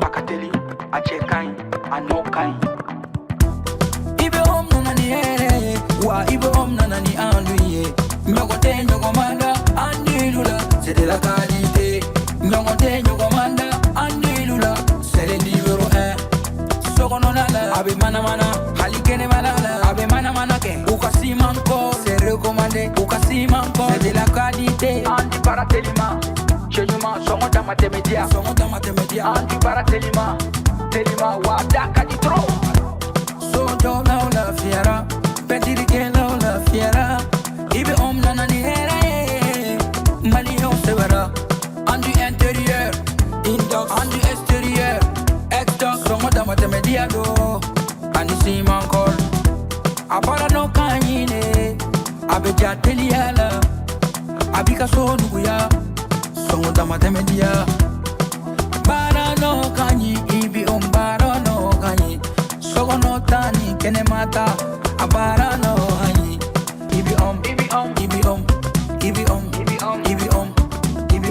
Akateli, Achekai, Anokai. Ibe om nanani wa ibe om nanani anduye. Nyogote nyogomanda andilula, c'est de la qualité. Nyogote nyogomanda andilula, c'est le numéro 1. Sogononala, abe mana mana, halikene malala, abe mana mana ke. Ukasimanko, c'est recommandé. Ukasimanko, c'est de la qualité. Andi Baratelima, Chenyuma, Songoda Matemedia, Songoda Matemedia, Andi Baratelima, Telima, Wadaka di Tro. Sojo na la fiera, petiri ke la fiera. Ibe om nanani Malion severa. Andi intérieur, indox, andi extérieur, exdox, Songoda Matemedia do. Ani simankol, apara no kanyine, abeja teliala, abika sonuya, Songoda Matemedia. Bara no kanyi, ibi bara no kanyi. Sogo no tani, kene mata, abara no kanyi. Ibi ibi ibi ibi ibi ibi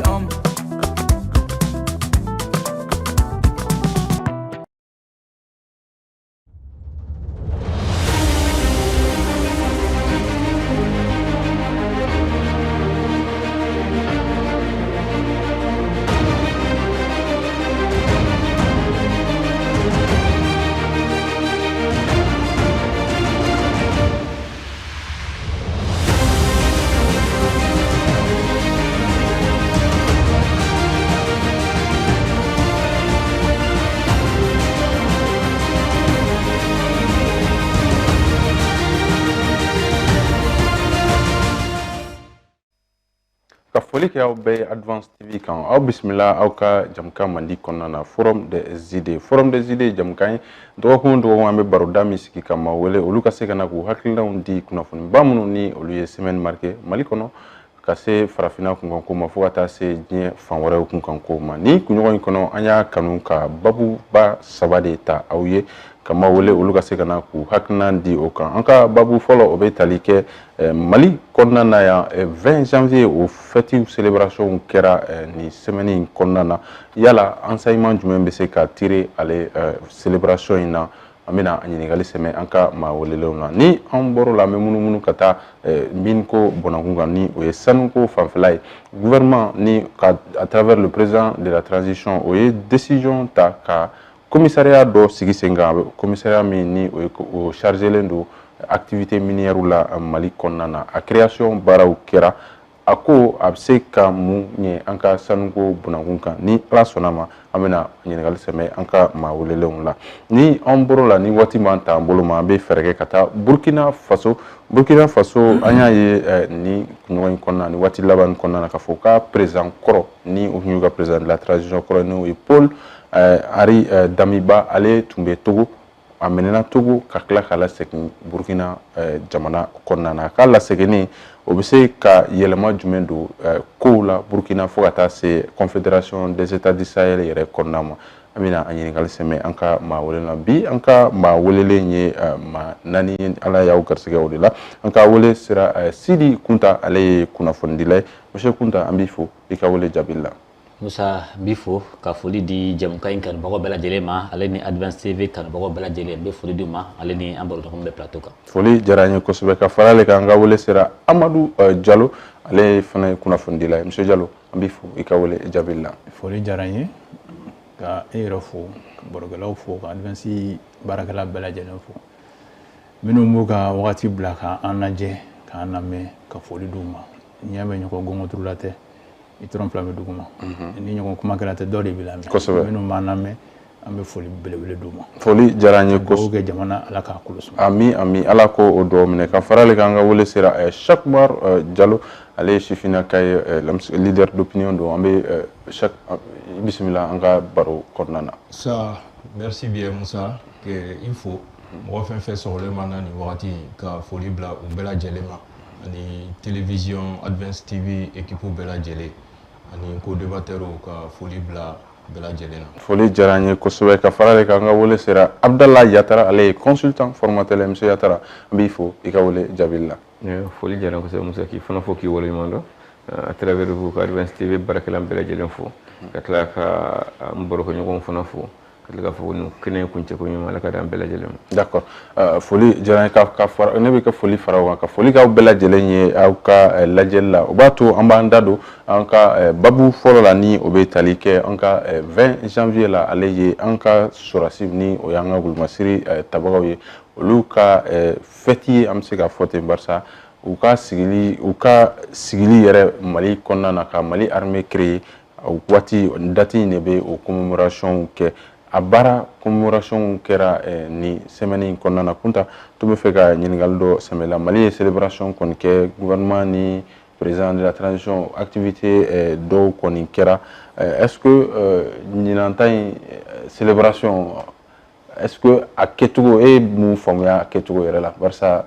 Foli ke aw be Advance TV kan aw bismillah aw ka jamka mandi konnana forum des idées jamka dogo ambe baroda misiki kama wele olu ka se kana ku hakilnaw di kunafoni bamunu ni olu ye semaine marquée mali kono ka se farafina kun ko ma fo ata se diɲɛ fan wɛrɛw kun kan ko ma ni kunɲɔgɔn kɔnɔ an y'a kanu ka babu ba saba de ta aw ye kama wele olu ka se kana ku hakilina di o kan an ka babu fɔlɔ o bɛ tali kɛ Mali kɔnɔna na yan 20 janvier o fête célébration kɛra ni semaine kɔnɔna na yala enseignement jumɛn bɛ se ka tirer ale célébration in na an bɛna ɲininkali sɛmɛ an ka maa welelenw na ni an bɔr'o la an bɛ munumunu ka taa min ko bɔnnakun kan ni o ye sanuko fanfɛla ye gouvernement ni à travers le président de la transition o ye décision ta ka commissariat dɔ sigi sen kan commissariat min ni o chargelen don activité minière la Mali kɔnɔna na a création baaraw kɛra a ko a bɛ se ka mun ɲɛ an ka sanuko bɔnnakun kan ni ala sɔnna ma an bɛna ɲininkali sɛmɛ an ka maa welelenw la ni an bɔr'o la ni waati m'an ta an bolo ma an bɛ fɛɛrɛ kɛ ka taa Burkina Faso an y'a ye ni kunɲɔgɔn in kɔnɔna ni waati laban kɔnɔna na k'a fɔ ka président kɔrɔ ni o tun y'u ka président de la transition kɔrɔ n'o ye Paul Henri Damiba ale tun bɛ Togo a mɛnɛna Togo ka tila k'a lasegin Burkina jamana kɔnɔna na k'a laseginni o bɛ se ka yɛlɛma jumɛn don kow la Burkina fo ka taa se Confédération des États du Sahel yɛrɛ kɔnɔna ma an bɛna a ɲininkali sɛmɛ an ka maa wele la bi an ka maa welelen ye maa naani ala y'aw garisɛgɛ o de la an ka wele sera Sidi Kunta ale ye kunnafonidila ye monsieur Kunta an b'i fo i ka wele jaabili la. Musa Bifo ka foli di jamuka in kanubagaw bɛɛ lajɛlen ma ale ni Advance TV kanubagaw bɛɛ lajɛlen n bɛ foli di ma ale ni an baroɲɔgɔn bɛ plateau kan. Foli diyara an ye kosɛbɛ ka fara ale kan an ka wele sera Amadu Jalo ale fana ye kunnafonidila ye monsieur Jalo an b'i fo i ka wele jaabili la. Foli diyara n ye ka e yɛrɛ fo ka barokɛlaw fo ka Advance baarakɛla bɛɛ lajɛlen fo minnu b'u ka wagati bila k'an lajɛ k'an lamɛn ka foli d'u ma ɲɛ bɛ ɲɔgɔn gɔngɔturula tɛ i tɔrɔn fila bɛ dugu ma ni ɲɔgɔn kuma kɛra tɛ dɔ de bɛ lamɛn kosɛbɛ minnu b'an lamɛn an bɛ foli belebele d'u ma foli diyara an ye kosɛbɛ kɛ jamana ala k'a kolo suma ami ala ko o dugawu minɛ ka fara ale kan an ka wele sera Chakmar Jalo ale ye sifinnaka ye leader d'opinion don an bɛ bisimila an ka baro kɔnɔna na. Ça merci bien Musa que il faut mɔgɔ fɛn fɛn sɔgɔlen ma na nin wagati ka foli bila u bɛɛ lajɛlen ma ani télévision Advance TV équipe bɛɛ lajɛlen ani co-débatteur ka foli bila bɛɛ lajɛlen na. Foli diyara an ye kosɛbɛ ka fara ale kan an ka wele sera Abdallah Yatara ale ye consultant formateur monsieur Yatara an b'i fo i ka wele jaabili la. Foli diyara n ye kosɛbɛ Musa k'i fana fo k'i waleɲuman dɔn à travers vous ka Advance TV baarakɛla bɛɛ lajɛlen fo ka tila ka n baroko ɲɔgɔn fana fo ka tila ka fɔ nin kɛnɛ kuncɛ ko ɲuman ala ka d'an bɛɛ lajɛlen ma. D'accord, foli diyara n ye ka fara ne bɛ ka foli fara o kan ka foli k'aw bɛɛ lajɛlen ye aw ka lajɛli la o b'a to an b'an da don an ka babu fɔlɔ la ni o bɛ tali kɛ an ka 20 janvier la ale ye an ka sɔrɔsi ni o y'an ka wulumasiri tabagaw ye olu ka fête ye an bɛ se ka fɔ ten barisa u ka sigili yɛrɛ Mali kɔnɔna na ka Mali armée créer waati date in de bɛ o commémoration kɛ a baara commémoration kɛra ni semaine in kɔnɔna na Kunta to bɛ fɛ ka ɲininkali dɔ sɛmɛla Mali ye célébration kɔni kɛ gouvernement ni président de la transition activité dɔw kɔni kɛra est-ce que ɲinan ta in célébration est-ce que a kɛcogo e mun faamuya a kɛcogo yɛrɛ la barisa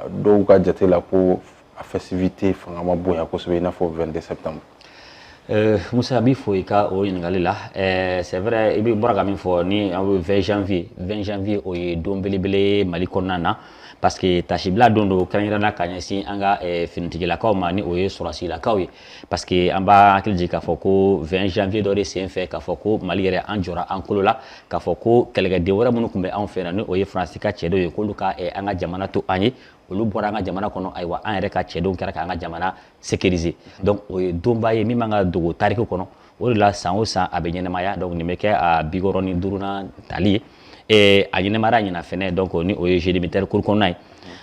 dɔw ka jate la ko a festivité fanga ma bonya kosɛbɛ i n'a fɔ 22 septembre. Musa bi fo i ka o ɲininkali la c'est vrai i bɛ bɔra ka min fɔ ni an bɛ 20 janvier o ye don belebele Mali kɔnɔna na parce que tasibila don do kɛrɛnkɛrɛnna ka ɲɛsin an ka finitigilakaw ma ni o ye sɔrɔsilakaw ye parce que an b'a hakili jigin k'a fɔ ko 20 janvier dɔ de sen fɛ k'a fɔ ko Mali yɛrɛ an jɔra an kolo la k'a fɔ ko kɛlɛkɛden wɛrɛ minnu tun bɛ anw fɛ yan ni o ye Faransi ka cɛdenw ye k'olu ka an ka jamana to an ye olu bɔra an ka jamana kɔnɔ ayiwa an yɛrɛ ka cɛdenw kɛra k'an ka jamana sécuriser donc o ye donba ye min man ka dogo tariku kɔnɔ o de la san o san a bɛ ɲɛnamaya donc nin bɛ kɛ a 65nan tali ye a ɲɛnamaya ɲɛna fɛnɛ donc ni o ye jeu de militaire cour kɔnɔna ye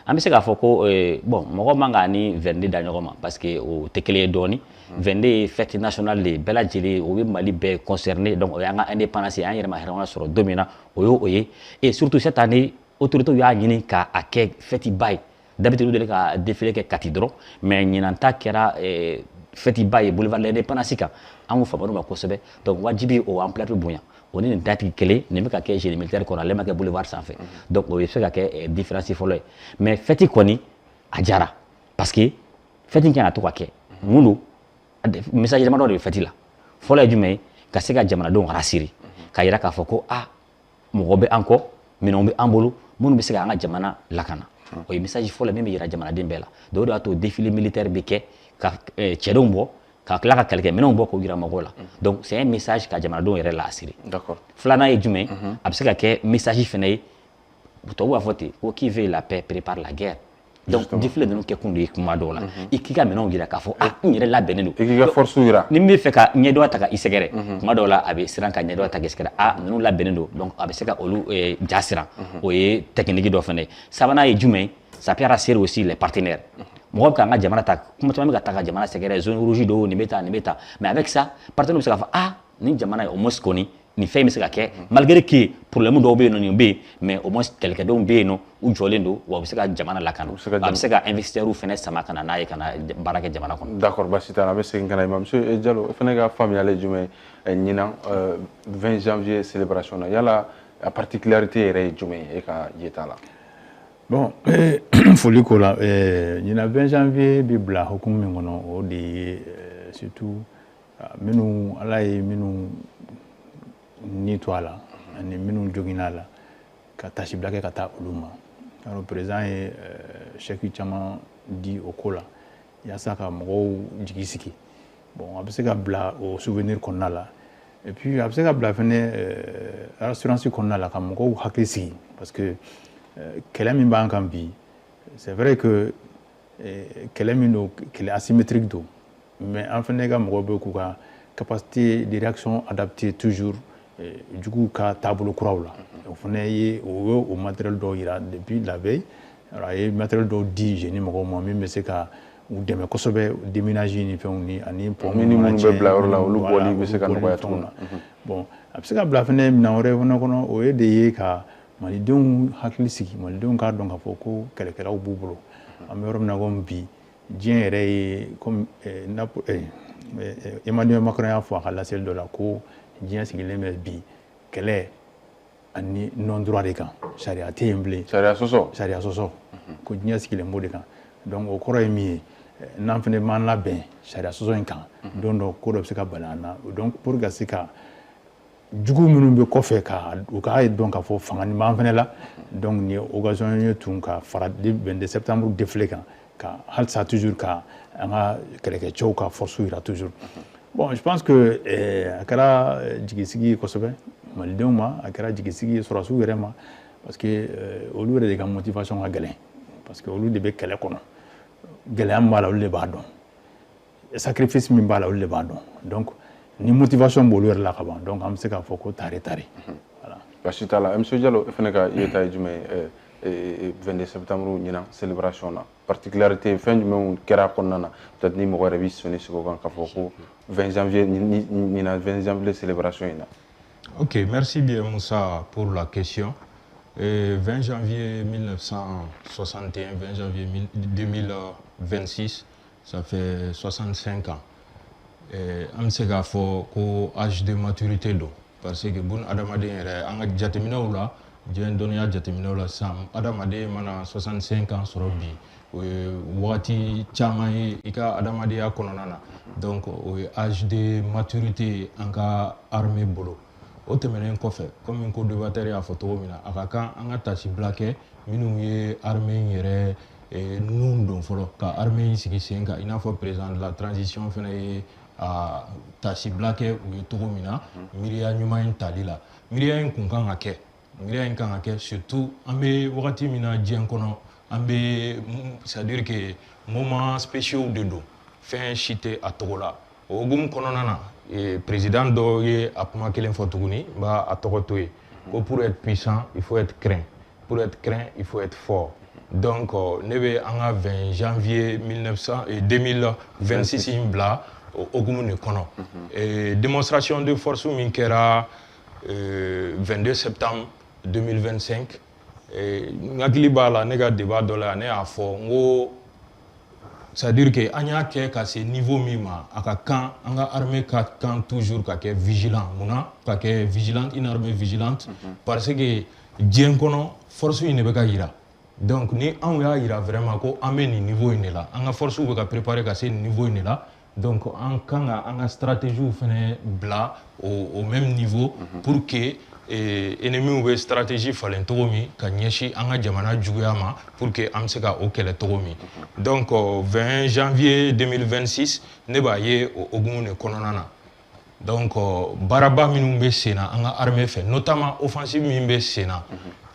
an bɛ se k'a fɔ ko bon mɔgɔ man ka ni 22 da ɲɔgɔn ma parce que o tɛ kelen ye dɔɔni 22 ye fête nationale de bɛɛ lajɛlen o bɛ Mali bɛɛ concerné donc o y'an ka indépendance ye an yɛrɛ ma hɛrɛ sɔrɔ don min na o y'o ye et surtout cette année autorités y'a ɲini k'a kɛ fête ba ye d'habitude olu de ka défilé kɛ Kati dɔrɔn mais ɲinan ta kɛra fête ba ye boulevard de l'indépendance kan an y'o faamu ma kosɛbɛ donc wajibi o ampleur bɛ bonya o ni nin date kelen nin bɛ ka kɛ génie militaire kɔnɔ ale ma kɛ boulevard sanfɛ donc o bɛ se ka kɛ différence fɔlɔ ye mais fête kɔni a diyara parce que fête in kan ka to ka kɛ mun don message damadɔ de bɛ fête la fɔlɔ ye jumɛn ye ka se ka jamanadenw rassurer ka yira k'a fɔ ko mɔgɔ bɛ an kɔ minɛnw bɛ an bolo minnu bɛ se ka an ka jamana lakana o ye message fɔlɔ min bɛ yira jamanaden bɛɛ la donc o de y'a to défilé militaire bɛ kɛ ka cɛdenw bɔ ka tila ka kɛlɛkɛminɛnw bɔ k'o yira mɔgɔw la donc c'est un message ka jamanadenw yɛrɛ lasiri filanan ye jumɛn a bɛ se ka kɛ message fɛnɛ ye tubabuw b'a fɔ ten ko qui veut la paix prépare la guerre donc défilé ninnu kɛ kun de ye kuma dɔw la i k'i ka minɛnw yira k'a fɔ n yɛrɛ labɛnnen don i k'i ka force yira ni min bɛ fɛ ka ɲɛdɔn ta ka i sɛgɛrɛ kuma dɔw la a bɛ siran ka ɲɛdɔn ta ka i sɛgɛrɛ ninnu labɛnnen don donc a bɛ se ka olu ja siran o ye technique dɔ fɛnɛ ye sabanan ye jumɛn ça peut rassurer aussi les partenaires mɔgɔ bɛ k'an ka jamana ta kuma caman bɛ ka ta ka jamana sɛgɛrɛ zone rouge do nin bɛ ta mais avec ça partenaire bɛ se k'a fɔ nin jamana ye au moins kɔni nin fɛn bɛ se ka kɛ malgré que problème dɔw bɛ yen nɔ nin bɛ yen mais au moins kɛlɛkɛdenw bɛ yen nɔ u jɔlen don wa u bɛ se ka jamana lakana a bɛ se ka investisseurs fɛnɛ sama ka na n'a ye ka na baara kɛ jamana kɔnɔ. D'accord basi t'a la an bɛ segin ka na i ma monsieur Diallo e fɛnɛ ka faamuyali ye jumɛn ye ɲinan 20 janvier célébration na yala a particularité yɛrɛ ye jumɛn ye e ka yeta la. Bon foli ko la ɲinan 20 janvier bi bila hukumu min kɔnɔ o de ye surtout minnu ala ye minnu ni to a la ani minnu joginna a la ka tasibila kɛ ka taa olu ma alors président ye chèque caman di o ko la yaasa ka mɔgɔw jigi sigi bon a bɛ se ka bila o souvenir kɔnɔna la et puis a bɛ se ka bila fɛnɛ assurance kɔnɔna la ka mɔgɔw hakili sigi parce que kɛlɛ min b'an kan bi c'est vrai que kɛlɛ min don kɛlɛ asymétrique don mais an fɛnɛ ka mɔgɔw bɛ k'u ka capacité de réaction adaptée toujours jugu ka taabolo kuraw la o fana ye o matériel dɔw yira depuis la veille alors a ye matériel dɔw di jeunes mɔgɔw ma min bɛ se ka u dɛmɛ kosɛbɛ déménage ni fɛnw ni ani pont minnu bɛ bila yɔrɔ la olu bɔli bɛ se ka nɔgɔya cogo min na bon a bɛ se ka bila fana minɛn wɛrɛ fana kɔnɔ o ye de ye ka malidenw hakili sigi malidenw k'a dɔn k'a fɔ ko kɛlɛkɛlaw b'u bolo an bɛ yɔrɔ min na komi bi diɲɛ yɛrɛ ye comme Emmanuel Macron y'a fɔ a ka laseli dɔ la ko diɲɛ sigilen bɛ bi kɛlɛ ani non droit de kan sariya tɛ yen bilen sariya sɔsɔ ko diɲɛ sigilen b'o de kan donc o kɔrɔ ye min ye n'an fana m'an labɛn sariya sɔsɔ in kan don dɔ ko dɔ bɛ se ka bali an na donc pour ka se ka jugu minnu bɛ kɔfɛ ka u k'a ye dɔn k'a fɔ fanga nin b'an fana la donc nin ye occasion ye tun ka fara 22 septembre défilé kan ka halisa toujours ka an ka kɛlɛkɛcɛw ka force yira toujours Bon, je pense que a kɛra jigisigi kosɛbɛ malidenw ma, a kɛra jigisigi sɔrɔsiw yɛrɛ ma, parce que olu yɛrɛ de ka motivation ka gɛlɛn, parce que olu de bɛ kɛlɛ kɔnɔ, gɛlɛya min b'a la olu de b'a dɔn, sacrifice min b'a la olu de b'a dɔn, donc ni motivation b'olu yɛrɛ la ka ban, donc an bɛ se k'a fɔ ko tare tare. Voilà. Baasi t'a la, monsieur Diallo, e fana ka yeta ye jumɛn ye 22 septembre ɲinan célébration na, particularité fɛn jumɛnw kɛra kɔnɔna na, peut-être ni mɔgɔ yɛrɛ b'i sɔnni sigi o kan k'a fɔ ko 20 janvier ɲinan 20 janvier célébration in na. Ok, merci bien Moussa pour la question. 20 janvier 1961, 20 janvier 2026, ça fait 65 ans. An bɛ se k'a fɔ ko âge de maturité don, parce que bun adamaden yɛrɛ an ka jateminɛw la, diɲɛ dɔnniya jateminɛw la sisan adamaden mana 65 ans sɔrɔ bi, o ye wagati caman ye i ka adamadenya kɔnɔna na, donc o ye âge de maturité an ka armée bolo. O tɛmɛnen kɔfɛ comme ko debatteur y'a fɔ cogo min na, a ka kan an ka tasibila kɛ minnu ye armée in yɛrɛ nun don fɔlɔ ka armée in sigi sen kan, i n'a fɔ président de la transition fana ye a tasibila kɛ u ye cogo min na, miiriya ɲuman in tali la. Miiriya in kun kan ka kɛ, miiriya in kan ka kɛ surtout an bɛ wagati min na diɲɛ kɔnɔ, an bɛ c'est-à-dire que moment spéciaux de don, fɛn si tɛ a tɔgɔ la. O hukumu kɔnɔna na président dɔ ye a kuma kelen fɔ tuguni, n b'a a tɔgɔ to yen, ko pour être puissant il faut être craint, pour être craint il faut être fort. Donc ne bɛ an ka 20 janvier 2026 in bila o hukumu de kɔnɔ. Démonstration de force min kɛra 22 septembre 2025, n hakili b'a la ne ka débat dɔ la ne y'a fɔ n ko c'est-à-dire que an y'a kɛ ka se niveau min ma, a ka kan an ka armée ka kan toujours ka kɛ vigilant. Munna ka kɛ vigilante, une armée vigilante, parce que diɲɛ kɔnɔ force in de bɛ ka yira. Donc ni anw y'a yira vraiment ko an bɛ nin niveau in de la, an ka force bɛ ka préparer ka se nin niveau in de la, donc an kan ka an ka stratégie fana bila au même niveau pour que ennemis bɛ stratégie falen cogo min ka ɲɛsin an ka jamana juguya ma pour que an bɛ se ka o kɛlɛ cogo min. Donc 20 janvier 2026 ne b'a ye o hukumu de kɔnɔna na. Donc baaraba minnu bɛ sen na an ka armée fɛ, notamment offensive min bɛ sen na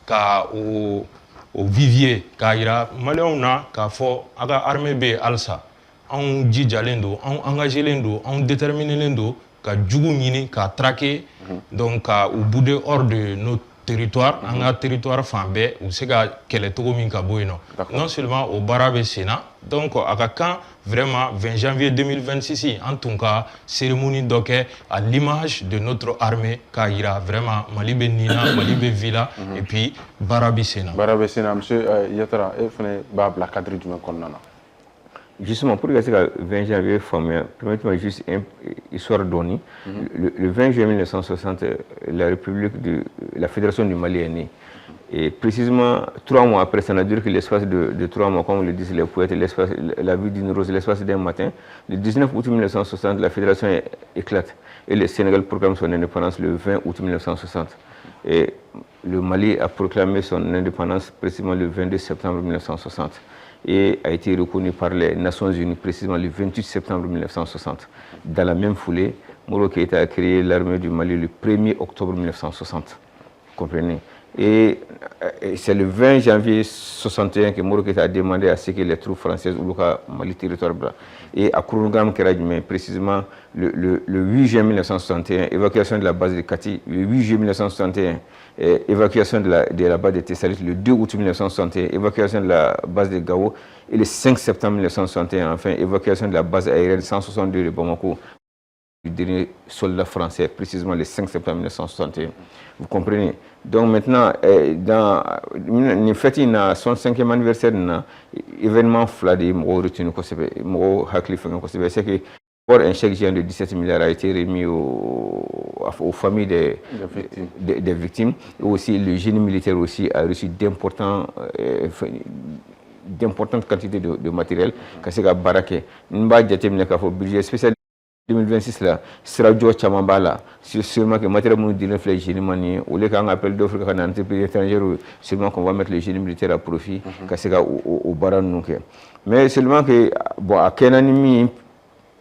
ka o vivier k'a yira maliyɛnw na k'a fɔ a ka armée bɛ yen halisa, anw jijalen don, anw engagélen don, anw déterminelen don ka jugu ɲini ka traquer, donc ka u bouder hors de nos territoires, an ka territoire fan bɛɛ u se ka kɛlɛ cogo min ka bɔ yen nɔ. Non seulement o baara bɛ sen na, donc a ka kan vraiment 20 janvier 2026 an tun ka cérémonie dɔ kɛ à l'image de notre armée k'a yira vraiment Mali bɛ nin na, Mali bɛ vie la, et puis baara bɛ sen na. Baara bɛ sen na, monsieur Yatara, e fana b'a bila cadre jumɛn kɔnɔna na? Justement, pour que le 20 janvier, permettez-moi juste une histoire donnée. Le 20 juillet 1960, la Fédération du Mali est née. Et précisément, 3 mois après, ça n'a duré que l'espace de 3 mois, comme le disent les poètes, la vie d'une rose, l'espace d'un matin. Le 19 août 1960, la Fédération éclate. Et le Sénégal proclame son indépendance le 20 août 1960. Et le Mali a proclamé son indépendance précisément le 22 septembre 1960. Et a été reconnu par les Nations Unies précisément le 28 septembre 1960. Dans la même foulée, Moro Keïta a créé l'armée du Mali le 1er octobre 1960. Vous comprenez? Et c'est le 20 janvier 1961 que Moro Keïta a demandé à ce que les troupes françaises ou le Mali territoire blanc. Et à Kourounougam Keradjime, précisément le 8 juin 1961, évacuation de la base de Kati, le 8 juillet 1961, évacuation de la base de Tessalit, le 2 août 1961, évacuation de la base de Gao, et le 5 septembre 1961, enfin, évacuation de la base aérienne 162 de Bamako, du dernier soldat français, précisément le 5 septembre 1961. Vous comprenez? Donc maintenant, dans une fête, il y a son 5e anniversaire, événement fladé, c'est que un chèque géant de 17 milliards a été remis aux familles des victimes. Et aussi, le génie militaire aussi a reçu d'importantes quantités de matériel. Parce que Baraké, le budget spécial 2026 là, sera Joe Chamambala, sûrement que le matériel militaire fait le génie mani, ou les cas appel d'offres qu'un entreprise étrangère, sûrement qu'on va mettre le génie militaire à profit, parce que au Baran. Mais seulement que, bon, à quel ennemi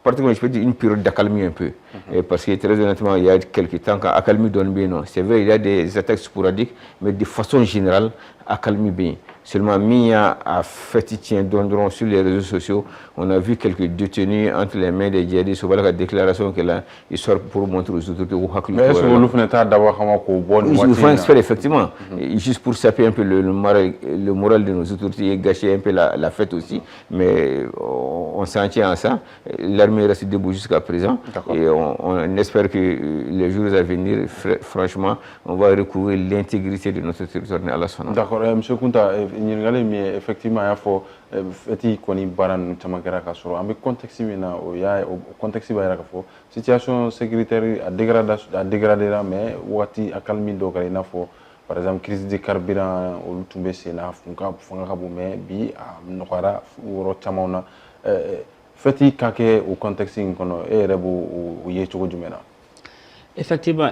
particulièrement, je peux dire, une période d'accalmie un peu. Parce que très honnêtement, il y a quelques temps, quand accalmie donne bien, non. C'est vrai, il y a des attaques sporadiques, mais de façon générale, accalmie bien. Seulement, mis à fait sur les réseaux sociaux, on a vu quelques détenus entre les mains des djihadistes. Voilà la déclaration qu'elle a, ils sortent pour montrer aux autorités. Mais est-ce que vous faites d'avoir il faut faire effectivement, juste pour saper un peu le moral de nos autorités et gâcher un peu la fête aussi. Mais on s'en tient à ça. L'armée reste debout jusqu'à présent. Et on espère que les jours à venir, franchement, on va recouvrir l'intégrité de notre territoire. D'accord, M. Kounta, effectivement, il faut feti koni baran tamakera ka soro ambe contexte mina o ya contexte ba yara ka fo situation sécuritaire a dégradé mais wati akalmi do kare na fo par exemple crise de carburant o lutumbe sena funka funga ka bu mais bi nokara woro tamona feti kake o contexte kono e rebu o ye chogo jumena. Effectivement,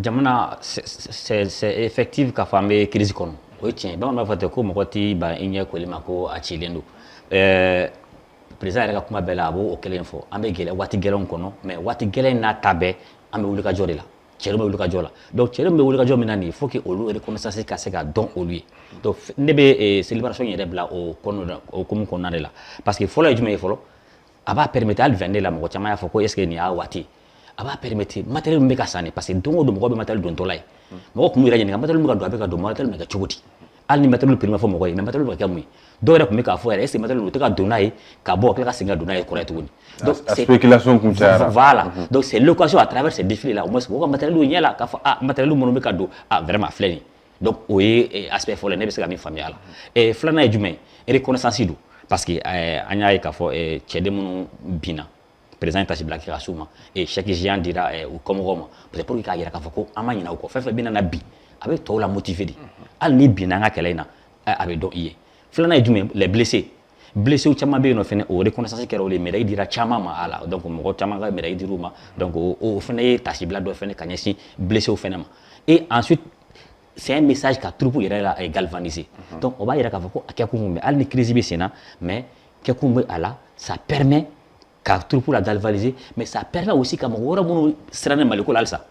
jamana c'est effectif ka fambe crise kono. Oui, tiens, bon, on va faire comme quoi tu vas ignorer que les macos à Chilendo. Président est comme bella abo au quel info. Ambe gele, wati gele on kono, mais wati gele na tabe, ambe ulika jori la. Chelombe ulika jola. Donc chelombe ulika jori minani, il faut que olu reconnaissance casse ka don au lui. Donc nebe célébration yere bla au kono au comme kono la. Parce que follow jume follow, aba permettre al vendre la mo chama ya foko est-ce que ni a wati. Aba permettre matériel mbeka sane parce que dongo do mo be matériel don tolay. Mo ko mu ira nyanga matériel mbeka do abeka do matériel mbeka chogoti. Al ni matériel prima fo mo ko mais matériel mbeka kamui. Do ra ko meka fo est-ce que matériel to ka donay ka bo ka singa donay correct woni. Donc spéculation comme ça. Voilà. Donc c'est l'occasion à travers ces défilés là au moins ko matériel do nyela ka fo matériel mo mbeka do vraiment fleni. Donc oui aspect fo le ne be se ka mi famille là. Et flana e jume reconnaissance do parce que anya e ka fo chede munu bina. Président Tashi Black Rasuma et chaque géant dira ou comme Roma peut-être pour qu'il y ait ka fako amanyina ko fait bien na bi avec tout la motivé di al ni bi na ngakele na avec do iye flana jume les blessés ou chama be no fene o reconnaissance kero les médailles dira chama ma ala donc mo chama ga médaille di ruma donc o fene Tashi Black do fene kanyesi blessé au fene ma et ensuite c'est un message qu'a troupe ira la galvaniser donc on va ira ka fako akakumbe al ni crise bi sena mais kakumbe ala ça permet car pour la galvaniser mais ça permet aussi comme wora munu srane maliko lalsa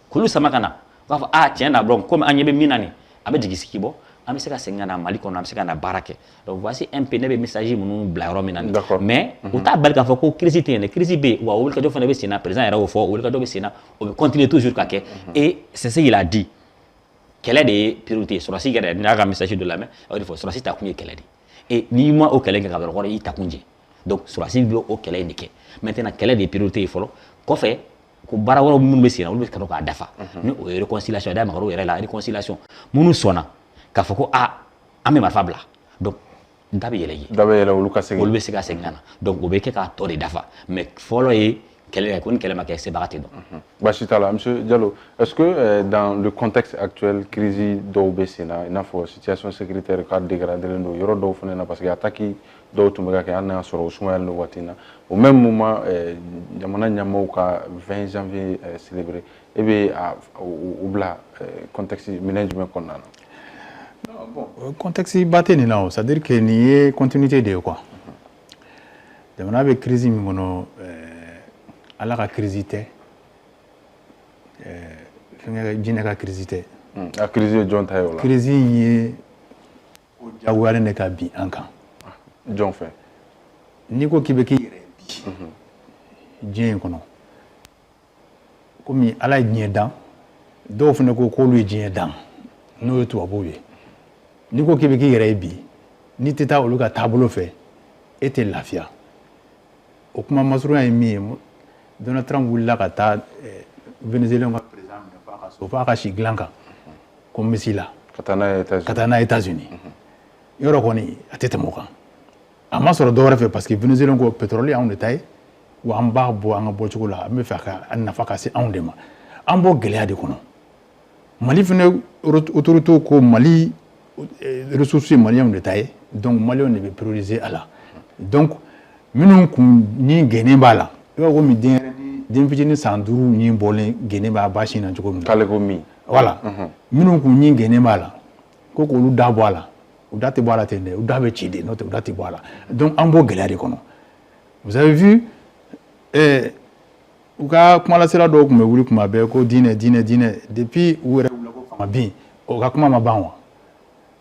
kulu samakana va tiens na bron comme anyebe minani abe digisi bo ame seka sengana maliko na seka na barake donc voici un peu nebe message munu blairo minani mais uta balka foko crise tene crise be wa wulka do fana be sina président era au fort wulka do be sina on continue toujours kake et c'est ce qu'il a dit quelle est des priorités sur la cigarette na ga message de la main il faut sur la cité akunye quelle est et ni moi au quelle ga do yi takunje. Donc sur la cible au qu'elle est indiquée. Maintenant quelle est des priorités il faut qu'on fait ko bara woro mun be sina ulbe kado ka dafa ni o réconciliation da makaro yere la réconciliation munu sona ka foko ame marfabla donc dabe yele uluka segi ulbe sega sengana donc o be ke ka to de dafa mais follow et quelle est quelle ma c'est baraté donc Bachitala monsieur Diallo est-ce que dans le contexte actuel crise do besina ina fo situation sécuritaire ka dégradé ndo yoro do fona parce que attaque do tumega ke anna soro sumayal no watina au même moment jamana nyamo ka 20 janvier célébré et be oubla contexte management konana bon contexte bateni là c'est-à-dire que ni continuité de quoi jamana be crise mi ngono ala ka crisité fenga jina ka crisité a crise John Tayola crise yi o jawale ne ka bi ankan John fait ni ko kibe ki yere bi jien kono komi ala jien dan do fune ko lu jien dan no to aboye ni ko kibe ki yere bi ni teta oluka tableau fait était lafia o kuma masuru ay mi Donald Trump wula ka taa Venezuela ka président fa ka shiglanka comme misila katana États-Unis yoro koni atete moka ama soro do refe parce que Venezuela ko pétrole ya on détail wa amba bo anga bo chukula me fa ka annafa ka si on dema ambo gele de kono Mali fene autorité ko Mali ressources maliennes détail donc Mali on est priorisé à la donc minun kun ni gene bala yo ko mi den fitini sanduru ni bolen gene ba bashi na jogo mi kale ko mi voilà minun kun ni gene bala ko ko lu da boala u date boala tende u da be chide no te u date boala donc ambo gelari kono vous avez vu u ka kumalasira dɔw tun bɛ wuli kuma bɛɛ ko diinɛ depuis u yɛrɛ wulila ko fanga bin o ka kuma ma ban wa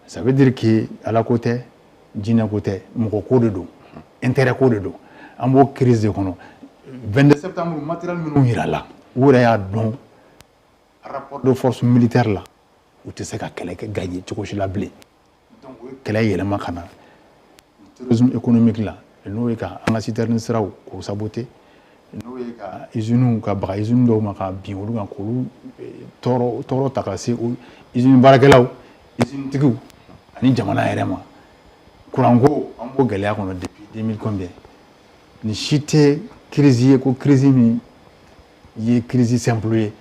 ça veut dire que ala ko tɛ diinɛ ko tɛ mɔgɔ ko de don intérêt ko de don an b'o crise de kɔnɔ 22 septembre matériel minnu yira la u yɛrɛ y'a dɔn rapport de force militaire la u tɛ se ka kɛlɛ kɛ gagner cogo si la bilen donc o ye kɛlɛ yɛlɛma ka na terrorisme économique la n'o ye ka an ka citerne siraw k'o saboter n'o ye ka usines ka baga usines dɔw ma ka bin olu kan k'olu tɔɔrɔ ta ka se usine baarakɛlaw usine tigiw ani jamana yɛrɛ ma courant ko an b'o gɛlɛya kɔnɔ depuis 2000 combien ni si tɛ crise ye ko crise min ye crise simple ye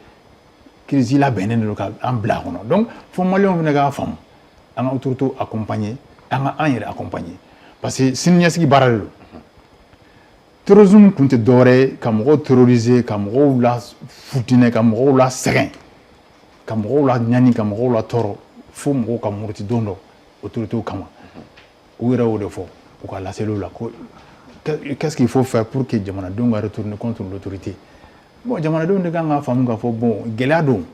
crise labɛnnen de don ka an bila a kɔnɔ donc fo maliyɛnw fana k'a faamu an ka autorité accompagner an ka an yɛrɛ accompagner parce que siniɲɛsigi baara de don terrorisme tun tɛ dɔwɛrɛ ye ka mɔgɔw terroriser ka mɔgɔw la futinɛ ka mɔgɔw la sɛgɛn ka mɔgɔw la ɲani ka mɔgɔw la tɔɔrɔ fo mɔgɔw ka muruti don dɔ autorités kama u yɛrɛ y'o de fɔ u ka laseliw la ko qu'est-ce qu'il faut faire pour que jamanadenw ka retourner contre l'autorité bon jamanadenw de kan ka faamu k'a fɔ bon gɛlɛya don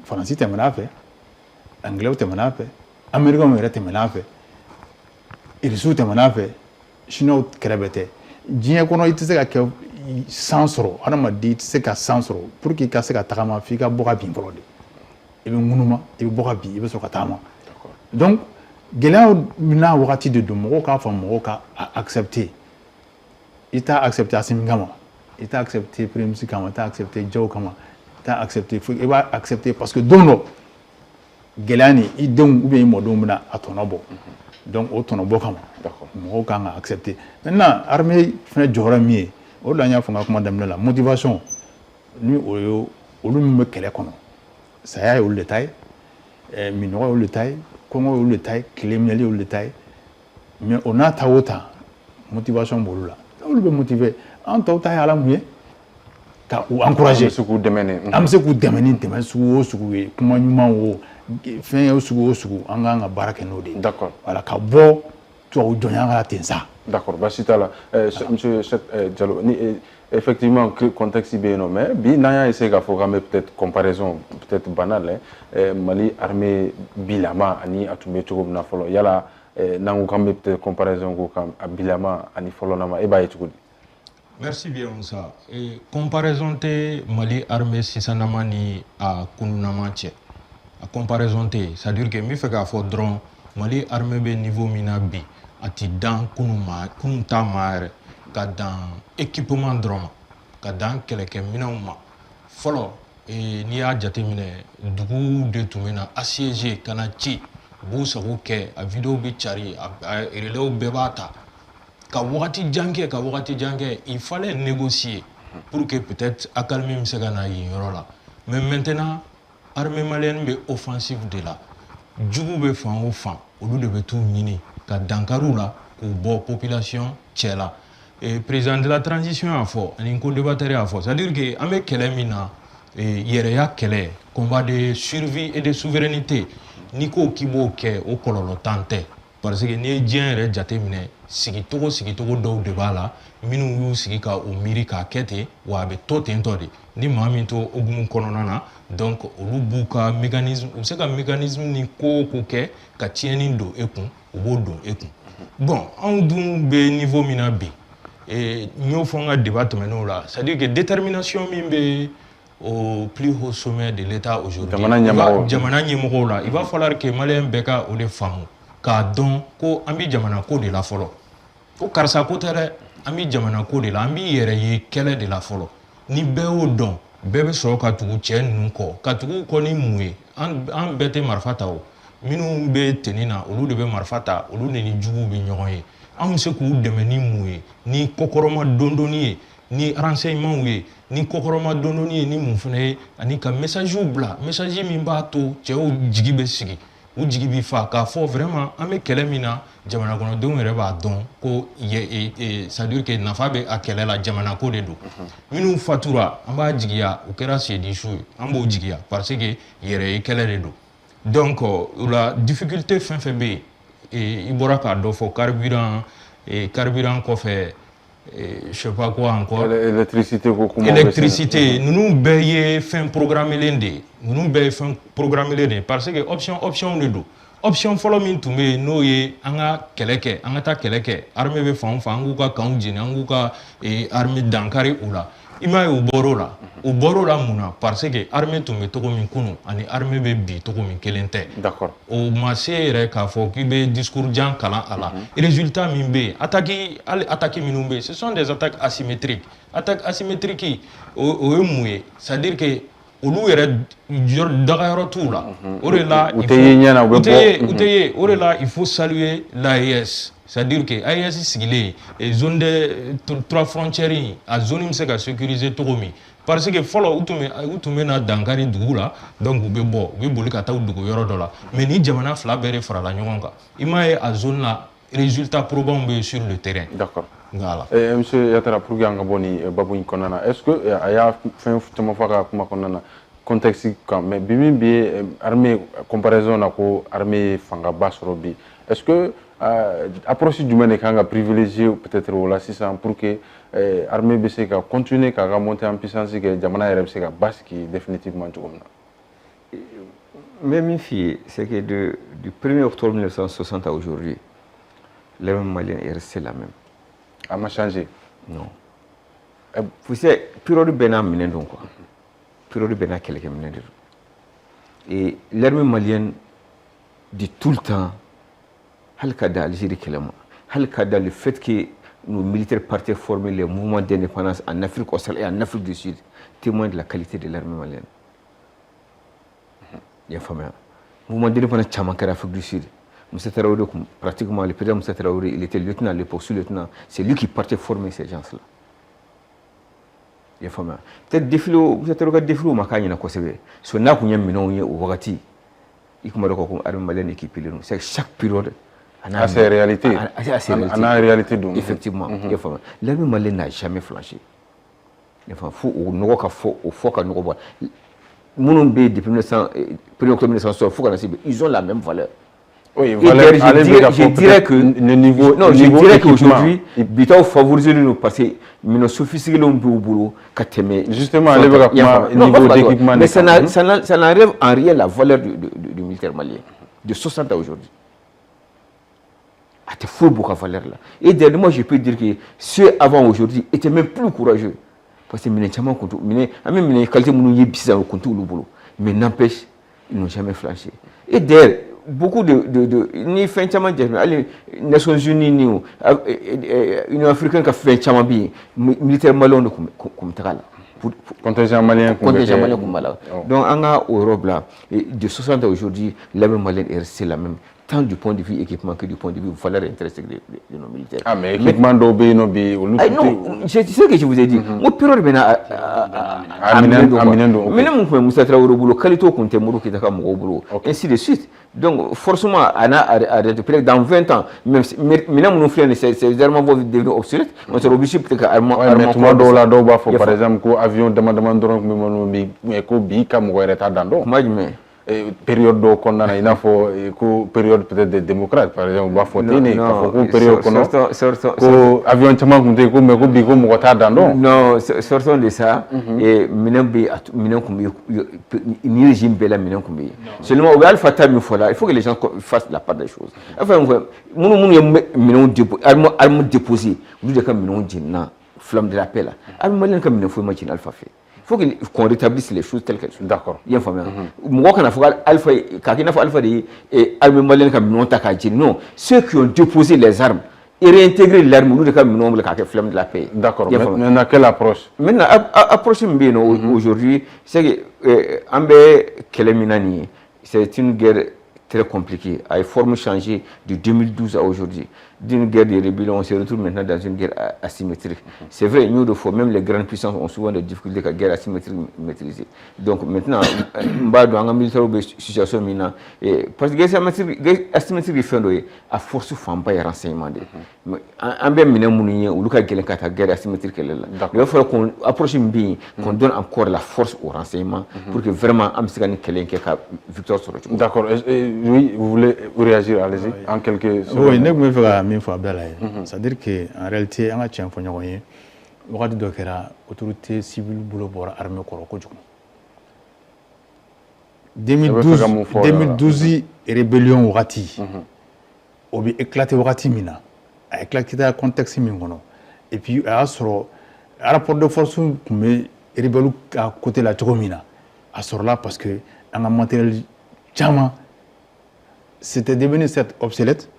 faransi tɛmɛna a fɛ anglais tɛmɛna a fɛ américains yɛrɛ tɛmɛna a fɛ irisiw tɛmɛna a fɛ chinois kɛrɛfɛ tɛ diɲɛ kɔnɔ i tɛ se ka kɛ san sɔrɔ adamaden i tɛ se ka san sɔrɔ pour que i ka se ka tagama f'i ka bɔ ka bin fɔlɔ de i bɛ ŋunuma i bɛ bɔ ka bin i bɛ sɔrɔ ka tagama donc gɛlɛyaw n'a wagati de don mɔgɔw k'a faamu mɔgɔw ka accepter i t'a accepter Assimi kama i t'a accepter Premier ministre kama i t'a accepter Jawo kama i t'a accepter i b'a accepter parce que don dɔ gɛlɛya nin i denw ou bien i mɔdenw bɛna a tɔnɔ bɔ donc o tɔnɔ bɔ kama mɔgɔw kan ka accepter maintenant armée fana jɔyɔrɔ min ye o de la n y'a fɔ n ka kuma daminɛ la motivation ni o ye olu min bɛ kɛlɛ kɔnɔ saya ye olu de ta ye minɔgɔ ye olu de ta ye kɔngɔ ye olu de ta ye tile minɛli ye olu de ta ye mais o n'a ta o ta motivation b'olu la olu bɛ motiver an tɔw ta ye ala mun ye ka u encourager an bɛ se k'u dɛmɛ ni dɛmɛ sugu o sugu ye kuma ɲuman o fɛn ye sugu o sugu an k'an ka baara kɛ n'o de ye d'accord voilà ka bɔ tubabu jɔnya ka ten sa d'accord basi t'a la monsieur Diallo ni effectivement contexte bɛ yen nɔ mais bi n'an y'a essayer k'a fɔ k'an bɛ peut-être comparaison peut-être banale Mali armée bilama ani a tun bɛ cogo min na fɔlɔ yala n'an ko k'an bɛ peut-être comparaison k'o kan a bilama ani fɔlɔ nama e b'a ye cogo di. Merci bien Moussa. Comparaison tɛ Mali armée sisanama ni a kununama cɛ. A comparaison tɛ c'est-à-dire que n bɛ fɛ k'a fɔ dɔrɔn Mali armée bɛ niveau min na bi a ti dan kunun ta ma yɛrɛ ka dan équipement dɔrɔn ma ka dan kɛlɛkɛminɛnw ma fɔlɔ n'i y'a jateminɛ dugu de tun bɛ na assiégé ka na ci u b'u sago kɛ a vidéo bɛ cari a relais bɛɛ b'a ta ka wagati jan kɛ il fallait négocier pour que peut-être accalmie bɛ se ka na yen yɔrɔ la mais maintenant armée malienne bɛ offensive de la jugu bɛ fan o fan olu de bɛ t'u ɲini ka dankariw la k'u bɔ population cɛ la président de la transition y'a fɔ ani co-débatteur y'a fɔ c'est-à-dire que an bɛ kɛlɛ min na yɛrɛya kɛlɛ combat de survie et de souveraineté n'i ko k'i b'o kɛ o kɔlɔlɔ tan tɛ parce que n'i ye diɲɛ yɛrɛ jateminɛ sigicogo dɔw de b'a la minnu y'u sigi ka o miiri k'a kɛ ten wa a bɛ to ten tɔ de ni maa min to hokumu kɔnɔna na donc olu b'u ka mécanisme u bɛ se ka mécanisme ni ko o ko kɛ ka tiɲɛni don e kun u b'o don e kun bon anw dun bɛ niveau min na bi n y'o fɔ n ka débat tɛmɛnenw la c'est-à-dire que détermination min bɛ au plus haut sommet de l'État aujourd'hui jamana ɲɛmɔgɔw la il va falloir que maliyɛn bɛɛ ka o de faamu k'a dɔn ko an bɛ jamana ko de la fɔlɔ ko karisa ko tɛ dɛ an bɛ jamana ko de la an b'i yɛrɛ ye kɛlɛ de la fɔlɔ ni bɛɛ y'o dɔn bɛɛ bɛ sɔrɔ ka tugu cɛ ninnu kɔ ka tugu kɔ ni mun ye an bɛɛ tɛ marifa ta o minnu bɛ tenni na olu de bɛ marifa ta olu de ni juguw bɛ ɲɔgɔn ye an bɛ se k'u dɛmɛ ni mun ye ni kɔkɔrɔma dɔndɔnni ye ni renseignements ye ni kɔkɔrɔma dɔndɔnni ye ni mun fana ye ani ka messagew bila message min b'a to cɛw jigi bɛ sigi u jigi bɛ fa k'a fɔ vraiment an bɛ kɛlɛ min na jamana kɔnɔdenw yɛrɛ b'a dɔn ko c'est-à-dire que nafa bɛ a kɛlɛ la jamana ko de don minnu fatura an b'a jigiya u kɛra sedisu ye an b'o jigiya parce que yɛrɛ ye kɛlɛ de don donc o la difficulté fɛn fɛn bɛ yen i bɔra k'a dɔ fɔ carburant kɔfɛ je sais pas quoi encore. L'électricité, Électricité, nous payons fin programmé l'indé. Nous payons fin programmé l'indé parce que option de dos. Option follow min tumbe no ye anga keleke, anga ta keleke, armée be fan anguka kaunjini, anguka armée dankari ula. Ima ye u boro la muna parce que armée tumbe toko min kunu ani armée be bi toko min kelente. D'accord. O marché yɛrɛ k'a fɔ k'i bɛ discours jan kalan a la. Résultat min bɛ yen, attaque minnu bɛ yen, ce sont des attaques asymétriques. Attaque asymétrique o ye mun ye? C'est-à-dire que olu yɛrɛ dagayɔrɔ t'u la. O de la u tɛ ye ɲɛna u bɛ bɔ. O de la il faut saluer l'AES. C'est-à-dire que AES sigilen zone de 3 frontières a zone bɛ se ka sécuriser cogo min. Parce que fɔlɔ u tun bɛ na dankari dugu la donc u bɛ boli ka taa dugu yɔrɔ dɔ la mais ni jamana fila bɛɛ de farala ɲɔgɔn kan i m'a ye a zone la résultat probants bɛ sur le terrain. D'accord. Voilà. Monsieur Yatara, pour que an ka bɔ ni babu in kɔnɔna na, est-ce que a y'a fɛn caman fɔ a ka kuma kɔnɔna na contexte kan mais bi min bɛ armée comparaison na ko armée ye fangaba sɔrɔ bi est-ce que approche jumɛn de kan ka privilégier peut-être o la sisan pour que armée bɛ se ka continuer k'a ka monter en puissance kɛ jamana yɛrɛ bɛ se ka basigi définitivement cogo min na. Mais min f'i ye c'est que du 1er octobre 1960 à aujourd'hui l'armée malienne est restée la même. A ma changé? Non. Vous savez, période bɛɛ n'a minɛ don quoi. Période bɛɛ n'a kɛlɛkɛ minɛ de don. Et l'armée malienne dit tout le temps hali ka da Algérie kɛlɛ ma, hali ka da le fait que nos militaires partaient former les mouvements d'indépendance en Afrique australe et en Afrique du Sud témoignent de la qualité de l'armée malienne. Il y a un mouvement d'indépendance caman kɛra Afrique du Sud. Moussa Traoré, pratiquement le président Moussa Traoré, il était lieutenant à l'époque, sous-lieutenant. C'est lui qui partait former ces gens-là. Il y a peut-être défilé, Moussa Traoré défilé au Makani na kosebe. So na kunya minon ye au wakati. Il comme comme armée malienne équipée. C'est chaque période. À ces réalités. À la réalité donc. Effectivement. Il y a l'armée malienne n'a jamais flanché. Il y a faut au faut qu'à nous revoir. Mounombe depuis 1er octobre 1960, faut qu'on ils ont la même valeur. Oui, je dirais que le niveau. Non, je dirais qu'aujourd'hui, Bitaou favorise nous parce que nous sophistiqués au boulot, justement, niveau d'équipement. Mais ça n'enlève en rien la valeur du militaire malien de 60 à aujourd'hui. Il faut beaucoup de valeur là. Et dernièrement, je peux dire que ceux avant aujourd'hui étaient même plus courageux. Parce que même qualité mais n'empêche, ils n'ont jamais flanché. Et d'ailleurs, beaucoup de ni fin chama les Nations Unies ni Union africaine qui fait chama bi militaire malien comme tal contingent malien comme là. Donc on a Europe là de 60 à aujourd'hui l'armée malienne est restée la même tant du point de vue équipement que du point de vue valeur intrinsèque de nos militaires. Ah mais équipement d'obé non, c'est ce que je vous ai dit. Mon période maintenant maintenant Moussa Traoré boulot qualité compte moro qui taka mo boulot ainsi de suite. Donc forcément peut-être dans 20 ans même maintenant nous frères ces armes vont devenir obsolètes on sera obligé peut-être armement par exemple ko avion demande mais ko bi kam ko reta dando période do konna ina fo ko période peut-être des démocrates par exemple ba fo tene ko période kono ko avion chama kunte ko me ko bi ko mo ta dando non sortons de ça et minen kumbi ni régime bela minen kumbi seulement au alpha time il faut que les gens fassent la part des choses enfin minen arme déposé vous de comme minen jinna flamme de la paix là arme malen comme minen faut imaginer alpha fait. Il faut qu'on rétablisse les choses telles qu'elles sont. D'accord. Il y a un fameux. Moi, quand on a fait alpha, quand on a fait alpha et armes maliennes comme non takajin, non. Ceux qui ont déposé les armes et réintégré l'arme, nous comme non le flamme de la paix. D'accord. Maintenant, quelle approche? Maintenant, approche aujourd'hui, c'est que Ambe Keleminani, c'est une guerre très compliquée. Elle a forme changé de 2012 à aujourd'hui. D'une guerre de rébellion, on se retrouve maintenant dans une guerre asymétrique. C'est vrai, nous, même les grandes puissances ont souvent des difficultés avec la guerre asymétrique maîtrisée. Donc maintenant, dans une situation maintenant, parce que la guerre asymétrique est à force de faire des renseignements. En bien, nous avons la guerre asymétrique. Il va falloir qu'on approche bien, qu'on donne encore la force aux renseignements pour que vraiment, on puisse gagner victoire sur le. D'accord. Oui, vous voulez réagir, allez-y, en quelques secondes. Oui, min fɔ Abdala ye c'est-à-dire que en réalité an ka tiɲɛ fɔ ɲɔgɔn ye wagati dɔ kɛra autorité civile bolo bɔra armée kɔrɔ kojugu 2012 rébellion wagati o bɛ éclaté wagati min na a éclaté contexte min kɔnɔ et puis a y'a sɔrɔ rapport de force tun bɛ rebelle à côté la cogo min na a sɔrɔla parce que an ka matériel caman c'était devenu certes obsolète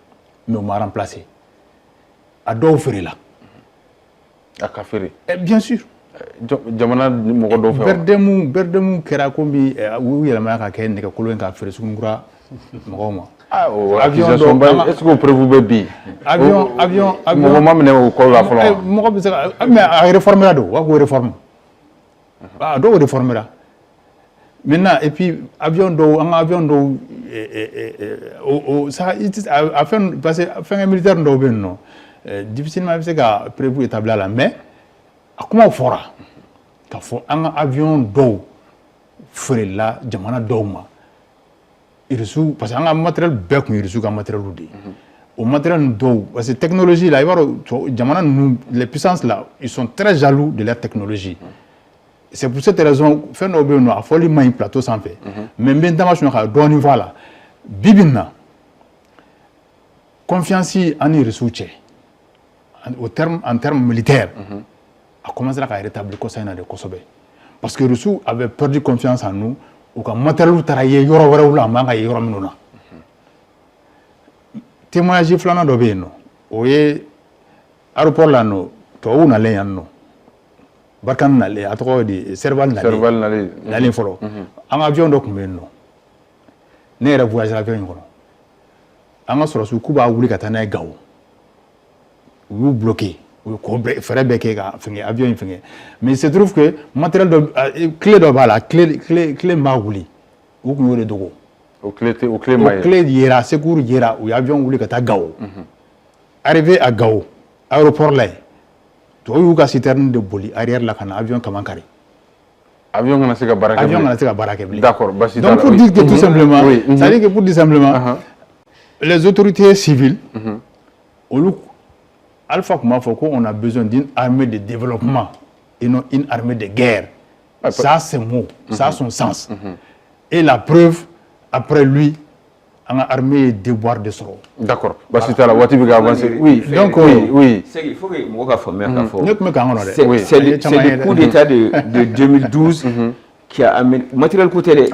mais on m'a remplacé a dɔw feerela a ka feere bien sûr jamana mɔgɔ dɔw fɛ Berdemu kɛra komi u yɛlɛmana ka kɛ nɛgɛkolo ye k'a feere sugunkura mɔgɔw ma avion dɔ est-ce que o preuve bɛ bi avion mɔgɔ ma minɛ o kɔrɔ la fɔlɔ mɔgɔ bɛ se ka mais a réformera don wa ko réforme dɔw réformera maintenant et puis avion dɔw an ka avion dɔw ça a fɛn parce que fɛnkɛ militaire dɔw bɛ yen nɔ difficilement i bɛ se ka prévu établir la mais a kumaw fɔra k'a fɔ an ka avion dɔw feerela jamana dɔw ma Irsu parce que an ka matériel bɛɛ tun ye Irsu ka matériel de ye o matériel dɔw parce que technologie là i b'a dɔn jamana ninnu les puissances là ils sont très jaloux de leur technologie c'est pour cette raison fɛn dɔw bɛ yen nɔ a fɔli man ɲi plateau sanfɛ mais n bɛ n dama sunɔgɔ ka dɔɔnin fɔ a la bi bi in na confiance ani Irsu cɛ en termes militaires a commencé à rétablir kɔsa in na de kosɛbɛ parce que Irsu avait perdu confiance en nous u ka matériel taara ye yɔrɔ wɛrɛw la a man ka ye yɔrɔ minnu na témoignage filanan dɔ bɛ yen nɔ o ye aéroport la nɔ tubabuw nalen yan nɔ Barkhane nalen a tɔgɔ de Serval nalen fɔlɔ an ka avion dɔ tun bɛ yen nɔ ne yɛrɛ voyagé avion in kɔnɔ an ka sɔrɔsiw k'u b'a wuli ka taa n'a ye Gawo u y'u bloqué u ye fɛɛrɛ bɛɛ kɛ ka fɛngɛ avion in fɛngɛ mais il se trouve que matériel dɔ clé dɔ b'a la clé m'a wuli u tun y'o de dogo o clé ma ye o clé yera secours yera u ye avion wuli ka taa Gawo arrivé à Gawo aéroport la yen tubabu y'u ka citerne de boli arrière la ka na avion kaman kari avion kana se ka baara kɛ avion kana se ka baara kɛ bilen d'accord basi donc pour dire que tout simplement c'est-à-dire que pour dire simplement les autorités civiles olu Alpha Kouma faut qu'on a besoin d'une armée de développement et non une armée de guerre. Ça, c'est mot, ça a son sens. Et la preuve, après lui, on a armée déboire de soro. D'accord. Bah, c'est la voiture qui avance. Oui, donc, oui. Il faut que moi, c'est le coup d'État de 2012 qui a amené matériel côté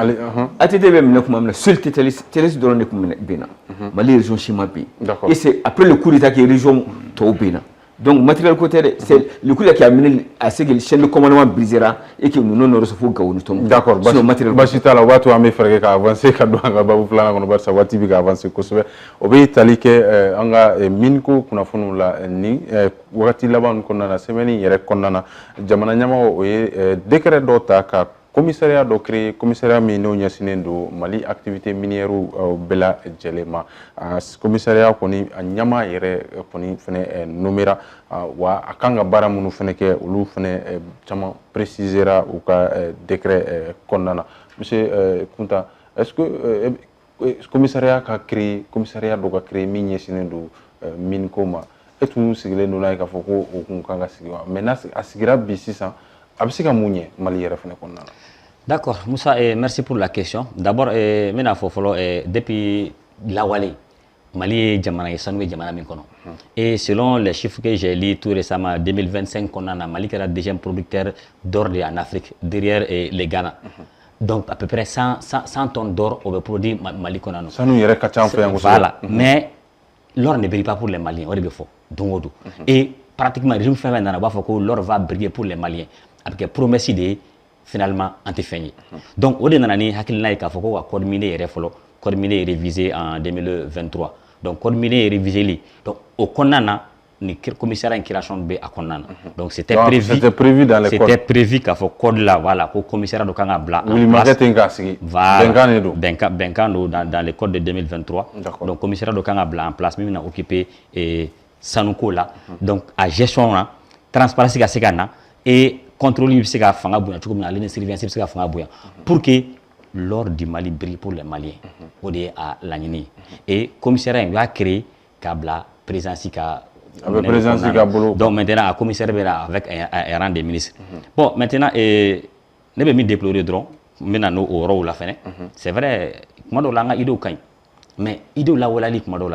ATD même seul télé dans le Bénin Mali région Chimapi et c'est après le coup d'État qui est région Bénin donc matériel côté c'est le coup d'État qui a amené à ce que le chaîne de commandement brisera et que nous ne recevons pas nous tombe d'accord basita la watu ame frère ka avancer ka do nga babu plana kono barsa wati bi ka avancer ko sobe o be talike anga minko kuna funu la ni wakati laban konna na semeni yere konna na jamana nyama o ye décret dota ka commissariat do créé commissariat mi no nyasinen do Mali activité minière bela jelema commissariat koni nyama yere koni fene numera wa akanga bara munu fene ke ulu fene chama précisera ou ka décret konnana monsieur Kunta est-ce que commissariat ka créé commissariat do ka créé mi nyasinen do min koma etu sigile no na ka foko o kanga sigiwa menas asigira bisisa abisika munye Mali yere fene konnana. D'accord, Moussa, merci pour la question. D'abord, depuis Lawale, Mali est Jamana Minkono. Et selon les chiffres que j'ai lus tout récemment, 2025, Mali est le deuxième producteur d'or en Afrique, derrière les Ghana. Donc, à peu près 100 tonnes d'or au produit Mali Konano. Ça nous irait qu'à faire. Voilà, mais l'or ne brille pas pour les Maliens, on est faux. Et pratiquement, je me fais que l'or va briller pour les Maliens. Avec promesse de finalement anti-feigné. Donc, au delà de hakilina et kafoko a coordonné et révisé en 2023. Donc, coordonné et révisé. Donc, au Konana, le commissariat en création B à Konana. Donc, c'était prévu dans les codes. C'était prévu qu'à faut code là, voilà, au commissariat de Kanga Bla. Oui, marketing gassi. Voilà. Benkano dans les codes de 2023. Donc, commissariat de Kanga Bla en place, même on a occupé Sanouko là. Donc, à gestion là, transparence gassigana et contrôle se ka fanga boya cogo mina ale surveillance se ka fanga boya pour que l'or du Mali brille pour les Maliens o de a laɲini et commissariat va créer kabla président Sika. Donc maintenant, le commissaire avec un rang des ministres. Bon, maintenant, ne vais pas déplorer drôle, maintenant, au rôle la fin. C'est vrai, moi, dans la idée, mais idée là où la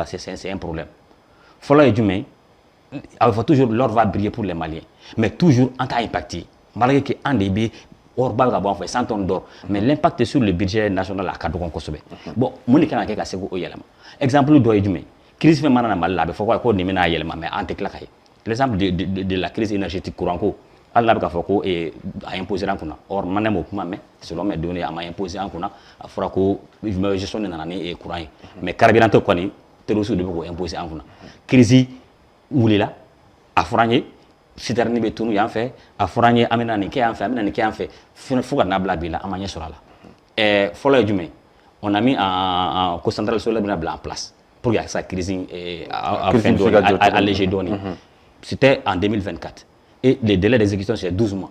c'est un problème. Faut là, il faut toujours l'or va briller pour les Maliens, mais toujours en cas impacté. Malgré que un débit, or baga bon fait 100 tonnes d'or, mais l'impact sur le budget national a kadou kon kosobe. Bon, mon kana ke ka sego o yelama. Exemple do ydume. Crise fait manana mal la be faut ko ni mena yelama mais ante klakay. L'exemple de la crise énergétique courant ko Allah be ka foko et a imposer en kuna. Or manem o kuma mais selon mes données a imposer en kuna a fora ko gestion na nani et courant. Mais carburant ko ni telosu de ko imposer en kuna. Crise oulila a foragné citerne be tunu yan fait a foragné amena ni ke yan fait faut ka nabla bila amanya sur là. Follow du on a mis en concentration solaire en place pour que ça crise alléger donner. C'était en 2024 et le délai d'exécution c'est 12 mois.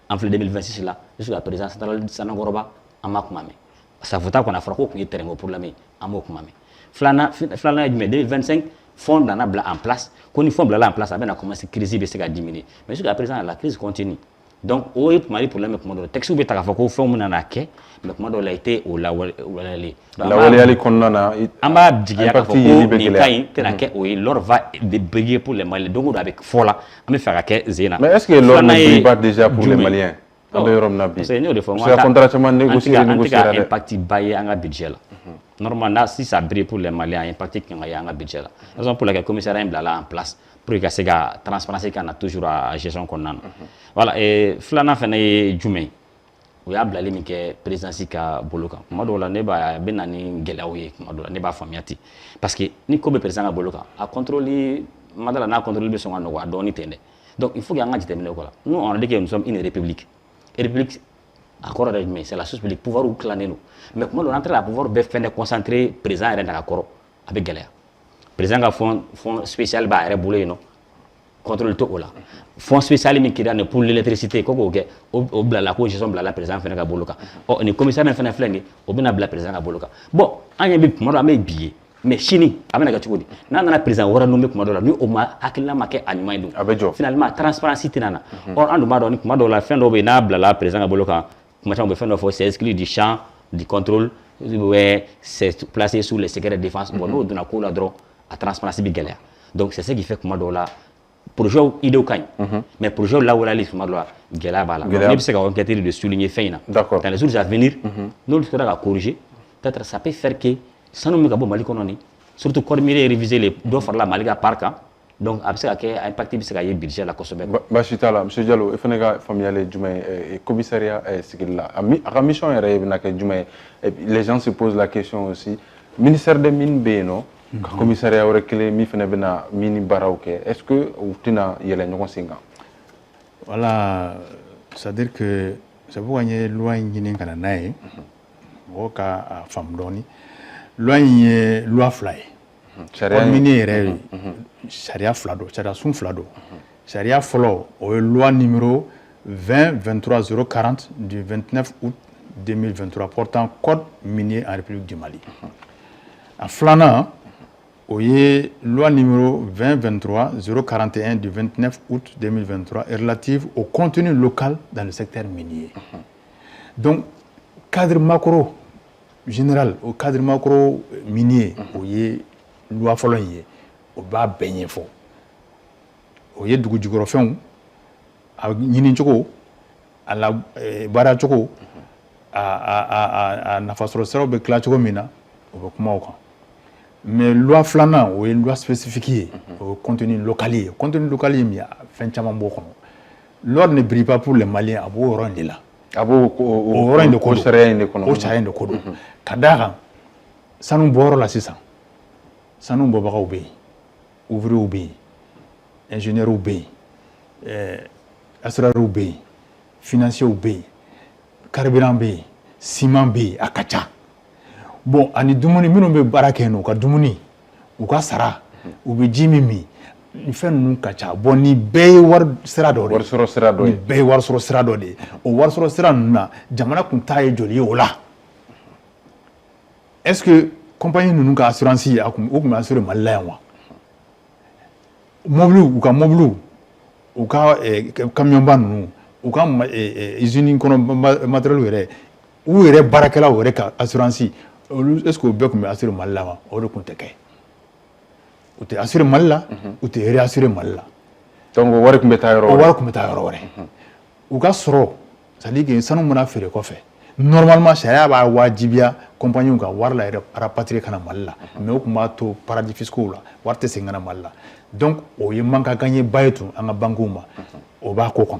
En 2026 là, jusqu'à la présidence centrale Sanangoroba amakumame. Ça vaut qu'on a frappé au terrain pour la mai amakumame. Flana 2025 fond dans la en place, quand il faut en place, ça a commencé crise à diminuer. Mais jusqu'à présent la crise continue. Donc au Mali problème comment le texte beta fa ko fon munana ke mais comment la été au la wali ali konnana amba digia ka ko ni kai tena ke o leur va de briller pour les Maliens donc avec fola am faire ke zena. Mais est-ce que l'or ne brille pas déjà pour les Maliens? C'est un contrat de négocier impact bailler en budget là. Normalement si ça brille pour les Maliens impact qui en budget là. Raison pour laquelle le commissariat est là en place pour que la transparence qu'on a toujours à gestion qu'on a. Voilà, et Flana fait Djumé. Oui, à blâmer que président Sika Boloka. Madola neba benani gelaouye, madola neba famiati. Parce que ni comme président Boloka a contrôlé, madala n'a contrôlé son anneau à donner tende. Donc il faut qu'il y ait un déterminé quoi. Nous on a dit que nous sommes une république. Et république, accord avec mais c'est la source publique pouvoir ou claner nous. Mais comment on entre à pouvoir faire concentrer président et accord avec galère. Président a fond spécial ba rebouler non. Contrôle tout là. Fonds spécial qui donne pour l'électricité koko ke o blala ko gestion blala président fena ka boloka. O ni commissaire fena flengi o bina blala président ka boloka. Bon, anya bi mo do amé billet. Mais chini amena ka chukudi. Na na président wara nommé ko do la ni o ma akilna make anima ndu. Finalement transparence tinana. Or andu ma do ni ko do la fin do be na blala président ka boloka. Kuma chambe fena fo c'est exclu du champ du contrôle ouais c'est placé sous le secret de défense. Bon nous dona ko la dro à transparence bi galère. Donc c'est ce qui fait que ma do la projet idée au mais projet là où la liste doit gala bala mais c'est qu'on peut de souligner fin d'accord dans les jours à venir nous devons corriger peut-être ça peut faire que ça nous met à bon Mali kononi surtout corriger réviser les d'offres là Mali à parc donc après ça que impact c'est qu'il y a budget la consommer Bachitala monsieur Diallo et fenega familial Djumé et commissariat c'est qu'il là à mission est na que Djumé les gens se posent la question aussi ministère des mines beno commissariat aurait mi fene bena mini barawke est-ce que outina yele ñoko singa voilà c'est-à-dire que c'est pour gagner loi ñine kana nae woka fam doni loi ñe loi fly sharia mini re sharia flado sharia sun flado sharia folo o loi numéro 20-23-040 du 29 août 2023 portant code minier en République du Mali en flana Oye, loi numéro 20-23-041 du 29 août 2023 est relative au contenu local dans le secteur minier. Donc, cadre macro général, au cadre macro minier, oye, loi following, au bas baigner fort. Oye, du coup, du gorofon, à Yininchoko, à la Barachoko, à Nafasro Sero, Beklachoko Mina, au Kumauka. Mais loi flana ou une loi spécifique au contenu localier. Contenu localier, il y a fin de beaucoup. L'or ne brille pas pour les Maliens à beau rang de là. À beau rang de Kodo. Au Chahien de Kodo. Kadara, ça nous bord là, c'est ça. Ça nous bord au pays. Ouvrier au pays. Ingénieur au pays. Assureur au pays. Financier au pays. Carburant au pays. Ciment au pays. Akacha. Bon, ani dumuni minnu bɛ baara kɛ n'u ka dumuni u ka sara u bɛ ji min min ni fɛn ninnu ka ca bon ni bɛɛ ye wari sira dɔ de ye warisɔrɔ sira dɔ ye ni bɛɛ ye warisɔrɔ sira dɔ de ye o warisɔrɔ sira ninnu na jamana kun t'a ye joli ye o la est-ce que compagnie ninnu ka assurance o kun bɛ assurer Mali la yan wa mobile ou ka mobile ou ka camion ban nous ou ka usine kono matériel yɛrɛ ou yɛrɛ barakɛla o yɛrɛ ka assurance est-ce que o bɛɛ kun bɛ assurer Mali la wa o de kun tɛ kɛ o tɛ assurer Mali la o tɛ réassurer Mali la donc o wari kun bɛ taa yɔrɔ wɛrɛ o wari kun bɛ taa yɔrɔ wɛrɛ u ka sɔrɔ c'est à dire que sanu mana feere kɔfɛ normalement sariya b'a wajibiya compagnie ka wari la yɛrɛ rapatrier kana Mali la mais o kun b'a to paradis fiscaux la wari tɛ segin kana Mali la donc o ye manque à gagner ba ye tun an ka banques ma o b'a ko kɔnɔ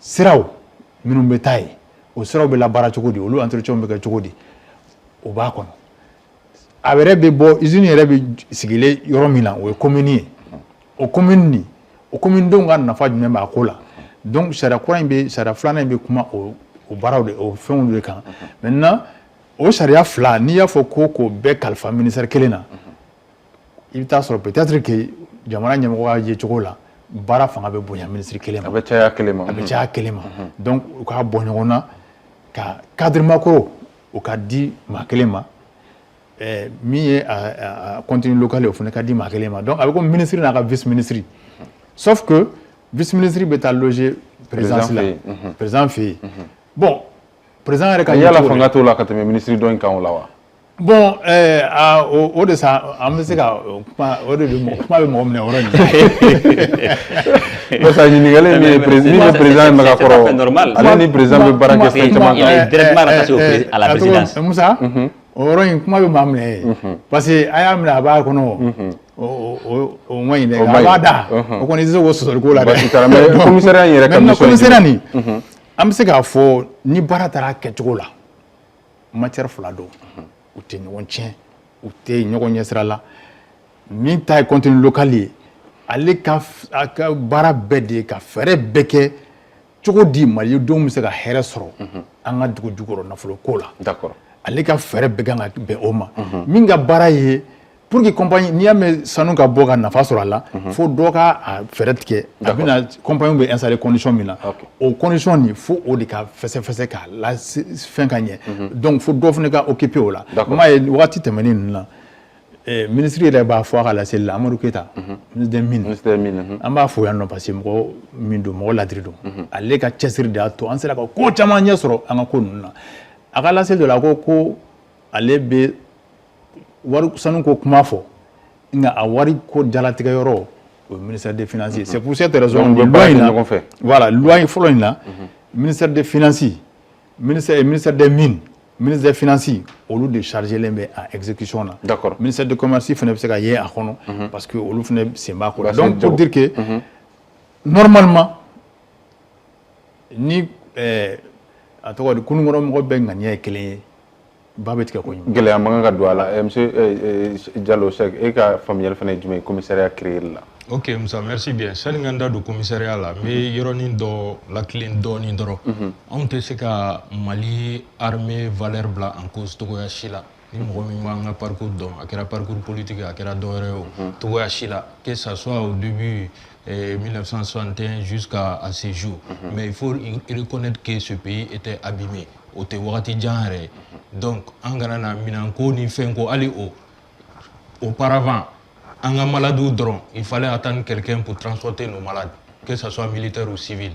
siraw minnu bɛ taa yen o siraw bɛ labaara cogo di olu entretien bɛ kɛ cogo di o b'a kɔnɔ a yɛrɛ bɛ bɔ usine yɛrɛ bɛ sigilen yɔrɔ min na o ye commune ye o commune denw ka nafa jumɛn b'a ko la donc sariya kura in bɛ sariya filanan in bɛ kuma o baaraw de o fɛnw de kan maintenant o sariya fila n'i y'a fɔ ko k'o bɛɛ kalifa ministère kelen na i bɛ taa sɔrɔ peut-être que jamana ɲɛmɔgɔ y'a ye cogo la baara fanga bɛ bonya ministre kelen ma a bɛ caya kelen ma a bɛ caya kelen ma donc u k'a bɔ ɲɔgɔn na ka cadre macro o ka di maa kelen ma min ye a contenu local o fana ka di maa kelen ma donc a bɛ komi ministre n'a ka vice ministre sauf que vice ministre bɛ taa loger présidence la président fɛ yen bon président yɛrɛ ka yala fanga t'o la ka tɛmɛ ministre dɔ in kan o la wa bon o de sa an bɛ se ka kuma o de kuma bɛ mɔgɔ minɛ o yɔrɔ nin parce que ɲininkali min ye président bɛ ka kɔrɔ ale ni président bɛ baara kɛ fɛn caman kan directement rattaché à la présidence Musa o yɔrɔ in kuma bɛ maa minɛ ye parce que a y'a minɛ a b'a kɔnɔ o ma ɲi dɛ a b'a da o kɔni i tɛ se k'o sɔsɔli ko la dɛ mais commissariat in yɛrɛ ka mission ye commissariat nin an bɛ se k'a fɔ ni baara taara kɛcogo la matière fila don u tɛ ɲɔgɔn tiɲɛ u tɛ ɲɔgɔn ɲɛsira la min ta ye contenu local ye ale ka baara bɛɛ de ye ka fɛɛrɛ bɛɛ kɛ cogo di malidenw bɛ se ka hɛrɛ sɔrɔ an ka dugu jukɔrɔ nafolo ko la d'accord ale ka fɛɛrɛ bɛɛ kan ka bɛn o ma min ka baara ye pour que compagnie n'i y'a mɛn sanu ka bɔ ka nafa sɔrɔ a la fo dɔ ka fɛɛrɛ tigɛ a bɛna compagnie bɛ installer condition min na o condition nin fo o de ka fɛsɛfɛsɛ k'a la fɛn ka ɲɛ donc fo dɔ fana ka occuper o la m'a ye wagati tɛmɛnen ninnu na ministre yɛrɛ b'a fɔ a ka laseli la Amadou Keita ministre des mines an b'a fɔ yan nɔ parce que mɔgɔ min don mɔgɔ ladiri don ale ka cɛsiri de y'a to an sera ka ko caman ɲɛ sɔrɔ an ka ko ninnu na a ka laseli dɔ la ko ale bɛ wari sanu ko kuma fɔ nka a wari ko jalatigɛ yɔrɔ o ye ministère des finances c'est pour cette raison loi in na voilà loi in fɔlɔ in na ministère des finances ministère des mines ministère des finances olu de chargelen bɛ a exécution na d'accord ministère de commerce fana bɛ se ka ye a kɔnɔ parce que olu fana sen b'a ko la donc pour dire que normalement ni a tɔgɔ di kunungɔrɔ mɔgɔ bɛɛ ŋaniya ye kelen ye ba bɛ tigɛ ko ɲuman gɛlɛya man kan ka don a la monsieur Diallo Cheikh e ka faamuyali fana ye jumɛn ye commissariat créé la ok Musa merci bien sani n ka n da don commissariat la n bɛ yɔrɔnin dɔ lakilen dɔɔnin dɔrɔn anw tɛ se ka Mali armée valeur bila en cause togoya si la ni mɔgɔ min b'an ka parcours dɔn a kɛra parcours politique a kɛra dɔwɛrɛ ye o togoya si la que ça soit au début 1961 jusqu'à ce jour mais il faut reconnaître que ce pays était abîmé o tɛ wagati jan yɛrɛ donc an kana na minanko ni fɛn ko hali auparavant an ka maladiw dɔrɔn il fallait attendre quelqu'un pour transporter nos malades que ça soit militaire ou civil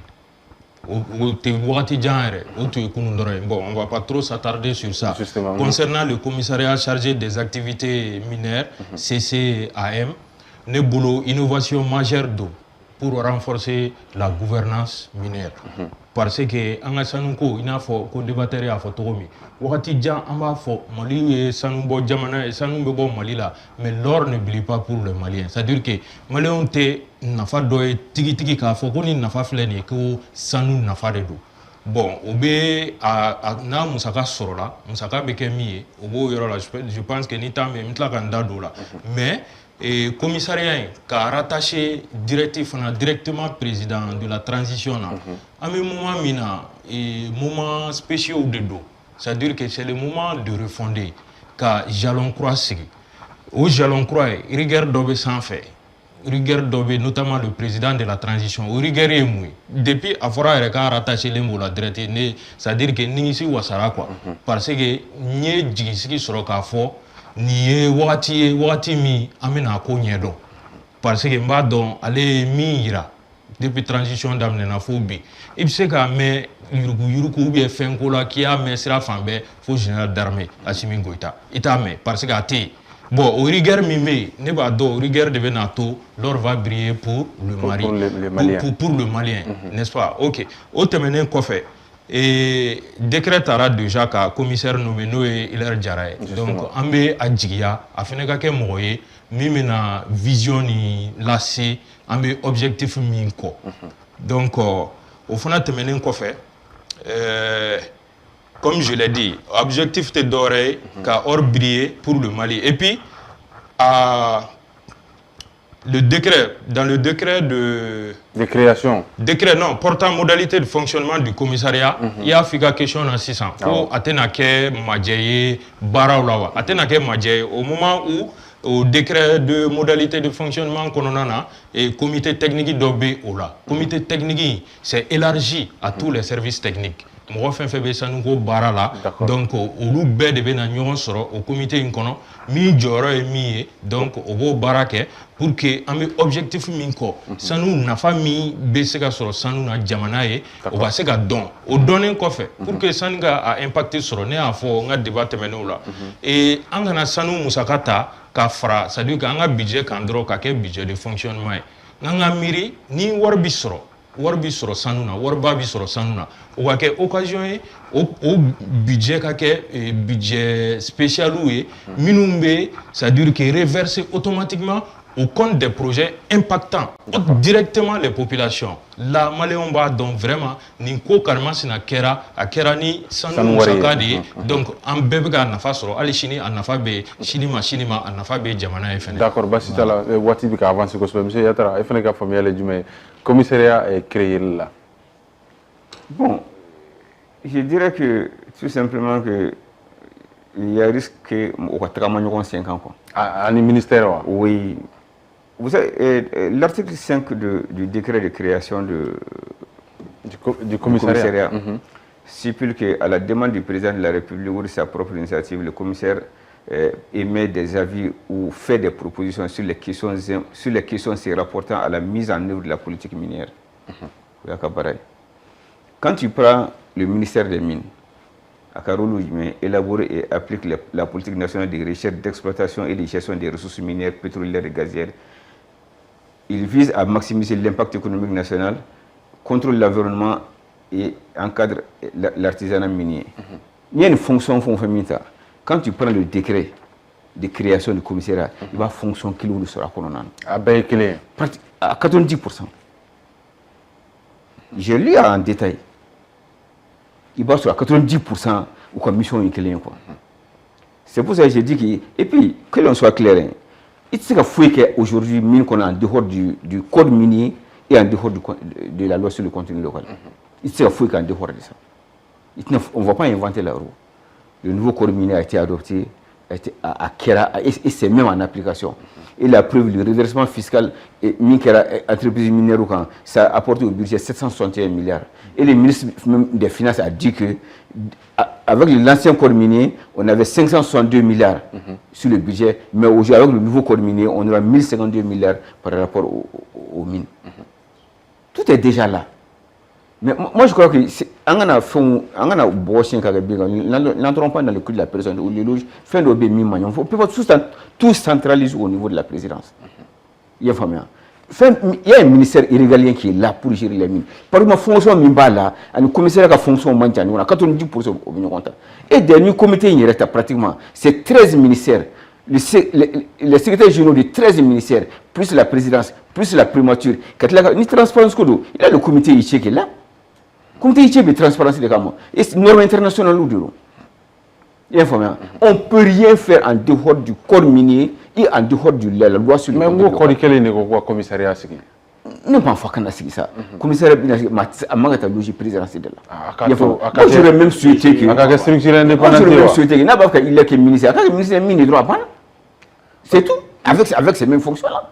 o tɛ wagati jan yɛrɛ o tun ye kunun dɔrɔn ye bon on va pas trop s'attarder sur ça concernant le commissariat chargé des activités minières CCAM ne bolo innovation majeure do pour renforcer la gouvernance minière parce que an ka sanu ko i n'a fɔ ko débatteur y'a fɔ cogo min wagati jan an b'a fɔ Mali ye sanu bɔ jamana ye sanu bɛ bɔ Mali la mais l'or ne brille pas pour les Maliens c'est à dire que Maliens tɛ nafa dɔ ye tigitigi k'a fɔ ko ni nafa filɛ nin ye ko sanu nafa de don bon o bɛ n'a musaka sɔrɔla musaka bɛ kɛ min ye o b'o yɔrɔ la je pense que ni temps bɛ n tila ka n da don o la mais commissariat in ka rattaché directement président de la transition na an bɛ moment min na moment spéciaux de don c'est à dire que c'est le moment de refonder ka jalon croix sigi o jalon croix ye rigueur dɔ bɛ sanfɛ rigueur dɔ bɛ notamment le président de la transition o rigueur ye mun ye depuis a fɔra yɛrɛ k'a rattaché len b'o la direct ne c'est à dire que nimisi wasara quoi parce que n ye jigisigi sɔrɔ k'a fɔ nin ye wagati ye wagati min an bɛna ko ɲɛdɔn parce que m'a don aller mira depuis transition d'amena phobie il sait qu'à mais yuruku bien fin ko la qui a mais sera fambe faut général d'armée Assimi Goïta ita mais parce que até bon au rigueur mimé ne ba do rigueur de Venato l'or va briller pour le Mali pour le Malien n'est-ce pas OK au terminer quoi fait et décret tara déjà ka commissaire nommé Noé Hilaire Diarra donc ambe adjiya afin ka ke moye mimena vision ni lassé ambe objectif min ko donc au fond terminer quoi fait comme je l'ai dit, objectif était doré, car or briller pour le Mali. Et puis, le décret, dans le décret de création, portant modalité de fonctionnement du commissariat, il y a fait question dans 600. Pour Athénake, Madjaye, Baraulawa. Athénake, Madjaye, au moment où au décret de modalité de fonctionnement qu'on a et comité technique d'Obé Ola. Comité technique, c'est élargi à tous les services techniques. Moi, je fais ça nous barala. Donc, au loubé de Benagnon sera au comité incono, mi jora et mi donc au barake pour que un objectif minko. Ça nous n'a pas mis beseka sur ça nous n'a jamanaye. On va se ga don. Au donner quoi fait pour que ça n'a a impacté sur ne a fort on a débat là. Et en a ça nous musakata kafra, ça dit qu'un budget kandro kake budget de fonctionnement. N'anga miri ni warbisro. Warbi soro sanuna warba bi soro sanuna o wa ke occasion au budget ka ke budget spécial ou minumbe ça dure que reverser automatiquement au compte des projets impactant directement les populations la maléomba donc vraiment ni ko karma sina kera akera ni sanu sakadi donc en bebga na fasoro ali chini en nafa be chinima en nafa be jamana e fene d'accord basita la wati bi ka avancer ko so monsieur yatara e fene ka famille jume commissariat est créé là. Bon, je dirais que tout simplement que il y a risque que au travail 5 ans quoi. À ministère oui. Vous savez, l'article 5 du décret de création du commissariat stipule qu'à la demande du président de la République ou de sa propre initiative, le commissaire émet des avis ou fait des propositions sur les questions se rapportant à la mise en œuvre de la politique minière. Quand tu prends le ministère des Mines, élabore et applique la politique nationale de recherche, d'exploitation et de gestion des ressources minières, pétrolières et gazières, il vise à maximiser l'impact économique national, contrôle l'environnement et encadre l'artisanat minier. Il y a une fonction fondamentale. Quand tu prends le décret de création du commissariat, il va fonctionner qu'il sera colonel. À 90%. J'ai lu en détail. Il va sur 90% ou comme mission est clé. C'est pour ça que j'ai dit que, et puis, que l'on soit clair, il s'est fouillé qu'aujourd'hui, mine qu'on a en dehors du code minier et en dehors de la loi sur le contenu local. Il s'est fouillé qu'en dehors de ça. On ne va pas inventer la roue. Le nouveau code minier a été adopté à Kera et c'est même en application. Et la preuve, le reversement fiscal et Minkera, entreprise minière, ça a apporté au budget 761 milliards. Et le ministre des Finances a dit que avec l'ancien code minier, on avait 562 milliards sur le budget, mais aujourd'hui, avec le nouveau code minier, on aura 1052 milliards par rapport aux mines. Tout est déjà là. Mais moi, je crois que n'entrons pas dans le cul de la personne ou l'éloge, fin de il faut tout centraliser au niveau de la présidence. Il y a un ministère irrégalien qui est là pour gérer les mines. Par exemple, fonction Mimba là, un commissaire qui a fonction Mantiani, on a 90% au compte. Et dernier comité, il reste pratiquement, c'est 13 ministères. Les secrétaires généraux de 13 ministères, plus la présidence, plus la primature, il y a le comité qui est là. Le comité de transparence de Gamon. Et c'est une norme internationale. On ne peut rien faire en dehors du corps minier et en dehors de la loi sur le contenu. Mais vous, quel est le commissariat? Non, pas ça. Le commissariat a manqué de présidentielle. Moi, j'aurais même souhaité que. Il est ministère. Le ministère mine droit. C'est tout. Avec ces mêmes fonctions-là.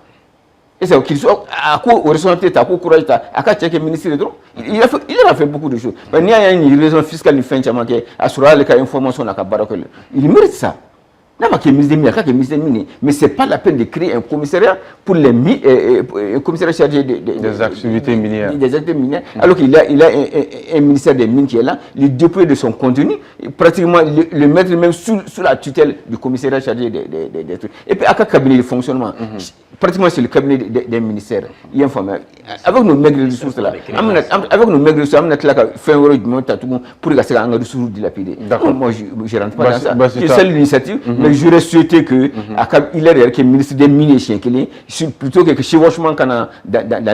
Et c'est qu'il soit à quoi au ressenti, à quoi courage, à quoi checker le ministère de droit. Il a fait beaucoup de choses. Mais il y a une raison fiscale, il fait un à sur les informations, il mérite ça. Mais ce n'est pas la peine de créer un commissariat pour les un commissariat chargé des activités minières. Alors qu'il a un ministère des mines qui est là, le déployer de son contenu, pratiquement le mettre même sous la tutelle du commissariat chargé des trucs. Et puis, à quel cabinet de fonctionnement, pratiquement c'est le cabinet des ministères. Il y a avec nos maigres ressources là, avec nos maigres ressources, on a fait un euro pour que ça ait ressources dilapidées. Moi, je ne rentre pas dans ça. C'est ça l'initiative, mais j'aurais souhaité qu'il ait ministre des mines plutôt que chevauchement dans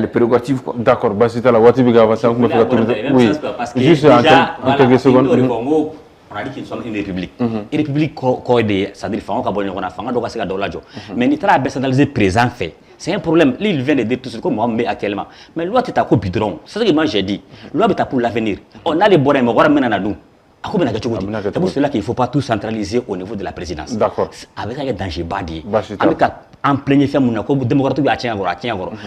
les prérogatives. D'accord, Basita, la voiture va avancer. Oui, juste en quelques secondes. On a dit que nous sommes une république. Une république, c'est-à-dire mais il a décentralisé présent fait. C'est un problème. Il vient de dire tout ce que moi je actuellement. Mais loi est à quoi bidron. C'est ce que moi j'ai dit. Loi est pour l'avenir. On a les bords, mais on va maintenant nous. C'est pour cela qu'il ne faut pas tout centraliser au niveau de la présidence. D'accord. Avec un danger badi. Avec un plein fait mon accord démocratique à tiens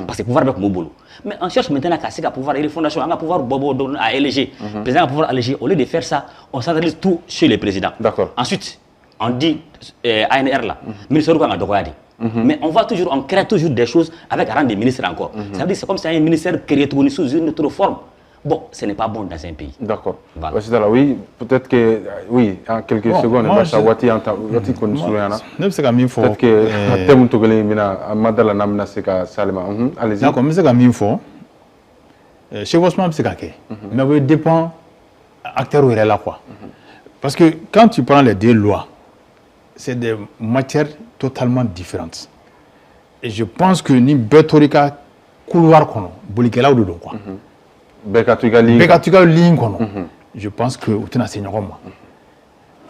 parce que pouvoir avec mon boulot. Mais on cherche maintenant à pouvoir et les fondations à pouvoir bobo à éléger. Président à pouvoir éléger. Au lieu de faire ça, on centralise tout chez les présidents. D'accord. Ensuite, on dit ANR là, ministère de Dogoyadi. Mais on crée toujours des choses avec un rang de ministre encore. Ça veut dire c'est comme si un ministère créé sous une autre forme. Bon, ce n'est pas bon dans un pays. D'accord. Voilà. Oui, peut-être que, oui, en quelques secondes, peut-être que thème togolais mina madala namna seka salima. Allez-y. D'accord, mais c'est comme il faut. Chez vous, c'est caqué. Mais ça dépend acteur où il est là quoi. Parce que quand tu prends les deux lois, c'est des matières totalement différentes. Et je pense que ni Betorika couloir kono, bolikela ou quoi. Je pense que vous tenez à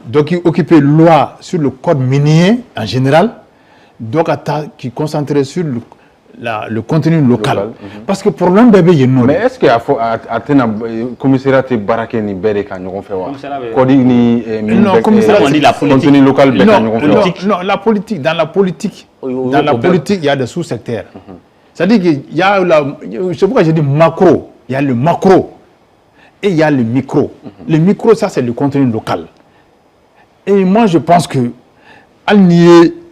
donc il occupait loi sur le code minier en général, donc qui concentrait sur le contenu local. Parce que le problème bébé mais est-ce qu'il y a un commissariat de Baraké ni Bereka nous fait non, commissariat la contenu local non, la politique dans la politique il y a des sous-secteurs. C'est-à-dire qu'il y a c'est pourquoi j'ai dit macro. Il y a le macro et il y a le micro. Le micro, ça, c'est le contenu local. Et moi, je pense que ni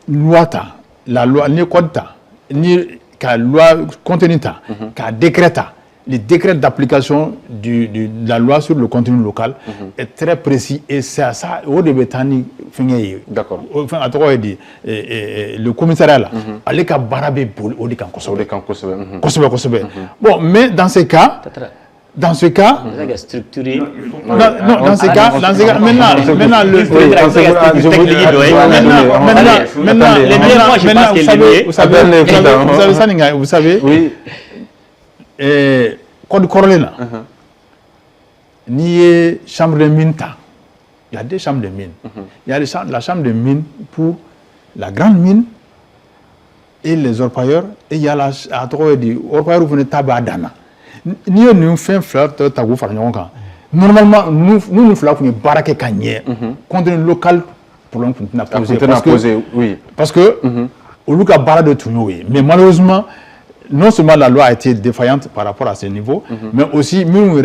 loi, la loi, ni code, ni la loi contenu, qu'à décret, le décret d'application de la loi sur le contenu local est très précis. Et c'est ça, au début, d'accord. Enfin, le commissariat là, allez qu'à barabé pour au bon, mais dans ce cas, dans ce cas, structuré. Non, dans ce cas, maintenant vous savez, oui. Code Corolena, ni chambre de mine. Il y a deux chambres de mine. Il y a la chambre de mine pour la grande mine et les orpailleurs. Et il y a la orpailleurs qui venez à Dana. Nous faisons fleur de tabou. Normalement, nous faisons une baraque cagnée. Contenu local pour l'homme qui n'a pas posé. Parce que, au lieu de barre de tout, mais malheureusement, non seulement la loi a été défaillante par rapport à ce niveau, mais aussi, donc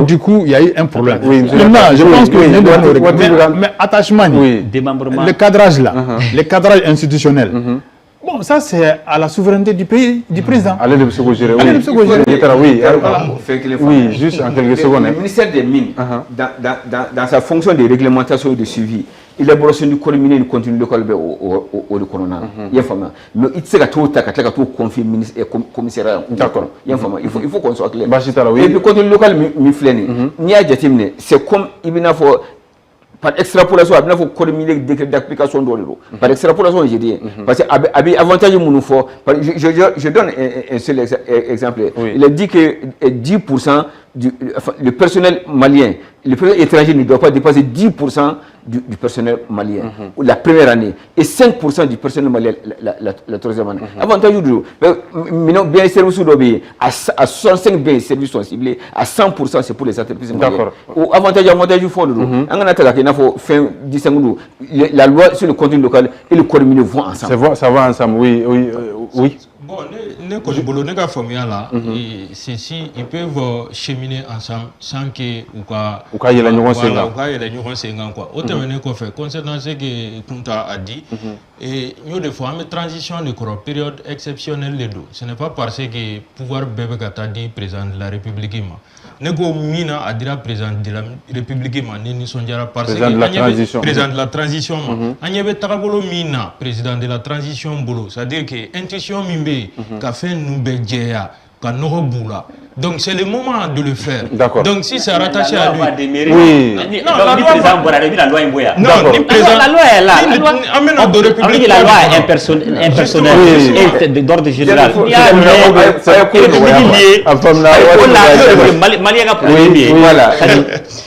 du coup, il y a eu un problème. Maintenant, je pense que mais attachement, le cadrage là, le cadrage institutionnel, bon, ça c'est à la souveraineté du pays, du président. Allez de se gérer. Oui, juste en quelques secondes. Le ministère des Mines, dans sa fonction de réglementation et de suivi, l'élaboration du code minier du contenu local au corona. Il y a mais il sait tout confier commissariat. D'accord. Il faut qu'on soit clair. Et le contenu local c'est comme il faut par extrapolation, il faut code minier décret d'application d'Olero. Par extrapolation, j'ai dit parce que avec avantage je donne un seul exemple. Il a dit que 10% le personnel malien, le personnel étranger ne doit pas dépasser 10% du personnel malien la première année et 5% du personnel malien la troisième année. Avantage du jour, bien services à 65 biens services sont ciblés, à 100% c'est pour les entreprises maliennes. Avantage du fond, la loi sur le contenu local et le code minier vont ensemble. Ça va ensemble, oui. Bon, Bon, ne Kodibolo, ne ka faamuya la, ceci, ils peuvent cheminer ensemble sans que ou ka yɛlɛ ɲɔgɔn sen kan. U ka yɛlɛ ɲɔgɔn sen kan quoi. O tɛmɛnen kɔfɛ, concernant ce que Kunta a dit, et n y'o de fɔ, an bɛ transition de kɔrɔ, période exceptionnelle de don. Ce n'est pas parce que pouvoir bɛɛ bɛ ka taa di président de la République ma. Ne ko min na a dira président de la République ma, ne nisɔndiyara parce que président de la transition ma. An ɲɛ bɛ tagabolo min na président de la transition bolo, c'est-à-dire que intuition min bɛ yen ka fɛn ninnu bɛɛ jɛya ka nɔgɔ b'u la. Donc c'est le moment de le faire. D'accord. Donc si c'est rattaché à lui. Oui. Non, la loi la loi est non, la loi est là. La loi est impersonnelle d'ordre général.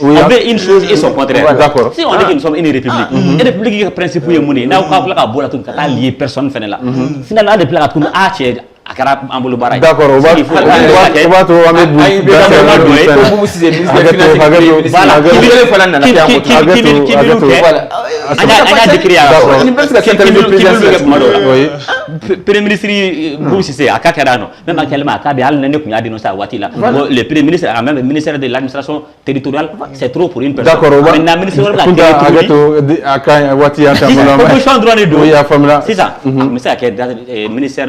On veut une chose et son contraire. D'accord. Si on dit que nous sommes une république, une république qui principe pour y n'a aucun plan à boire tout à lier personne fait là. Finalement des plans à tout akara ambulu bara. D'accord, on va to amet Premier ministre Boussissé a Kakarano, même actuellement à Kabial n'est pas dénoncé à Watila. Le premier ministre a même le ministère de l'administration territoriale, c'est trop pour une personne. D'accord, on va. C'est ça. Ministère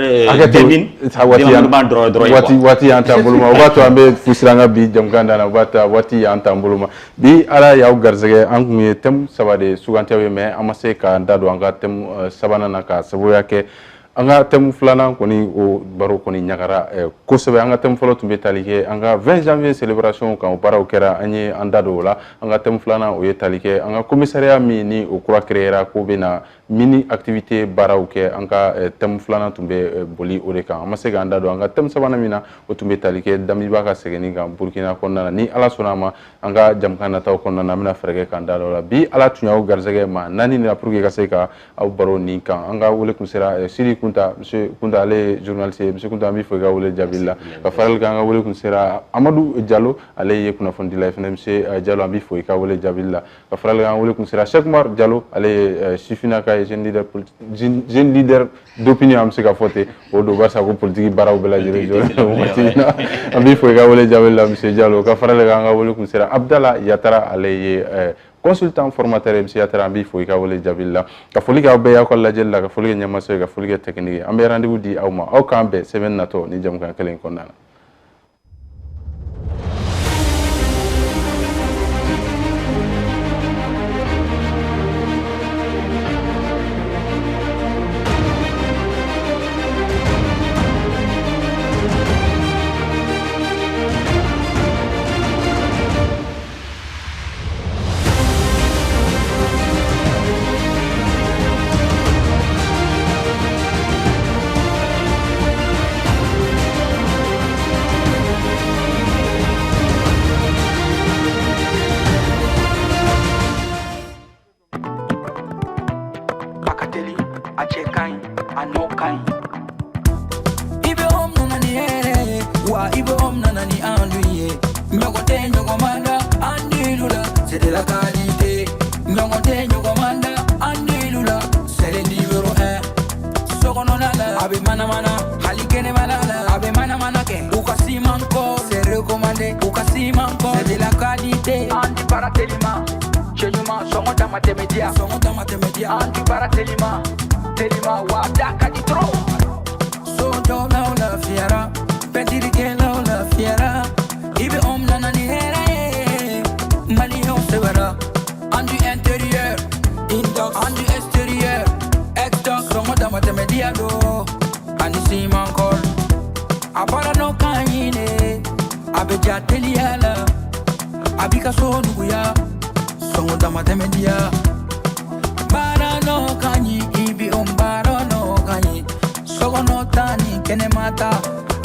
wati anta buluma wato ambe fusiranga bi jamganda na wati anta buluma bi ala yaw garzege an kun tem sabade sugantewe me amase ka ndado anga tem sabana na ka sabo yake anga tem flana koni o baro koni nyagara ko sebe anga tem folo tumbe talike anga 20 janvier célébration kan o bara o kera anye andado la anga tem flana o yetalike anga commissariat mi ni o kura créera ko bena mini activité baraw ke anka tem flana tumbe boli o de kan amase ga andado anga tem sabana mina o tumbe talike damiba ka segeni ga Burkina konna ni ala sonama anga jamkana taw konna na mina frege kan dalo la bi ala tunyaw garzege ma nani na pour que ka seka aw baro ni kan anga wole kunsera siri kunta monsieur kunta ale journaliste monsieur kunta mi foga wole jabilla ka faral ga anga wole kunsera Amadou Diallo ale ye kuna fondi la fnm monsieur Diallo ambi foy ka wole jabilla ka faral ga wole kunsera Cheikh Mar Diallo ale chifina ka jeune leader d'opinion am se ka fote o do barsa ko politique baraw bela jere watina ambi foy ga wole jabilla monsieur Diallo ka faral ga anga wole kunsera Abdallah Yatara ale ye consultant formateur MC Yatara ambi foy ka wole jabilla ka foli ka be yakol la jella ka foli nyama so ka foli technique ambe rendez-vous di awma aw kambe semaine nato ni jam kan kelen konnana.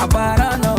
Abara no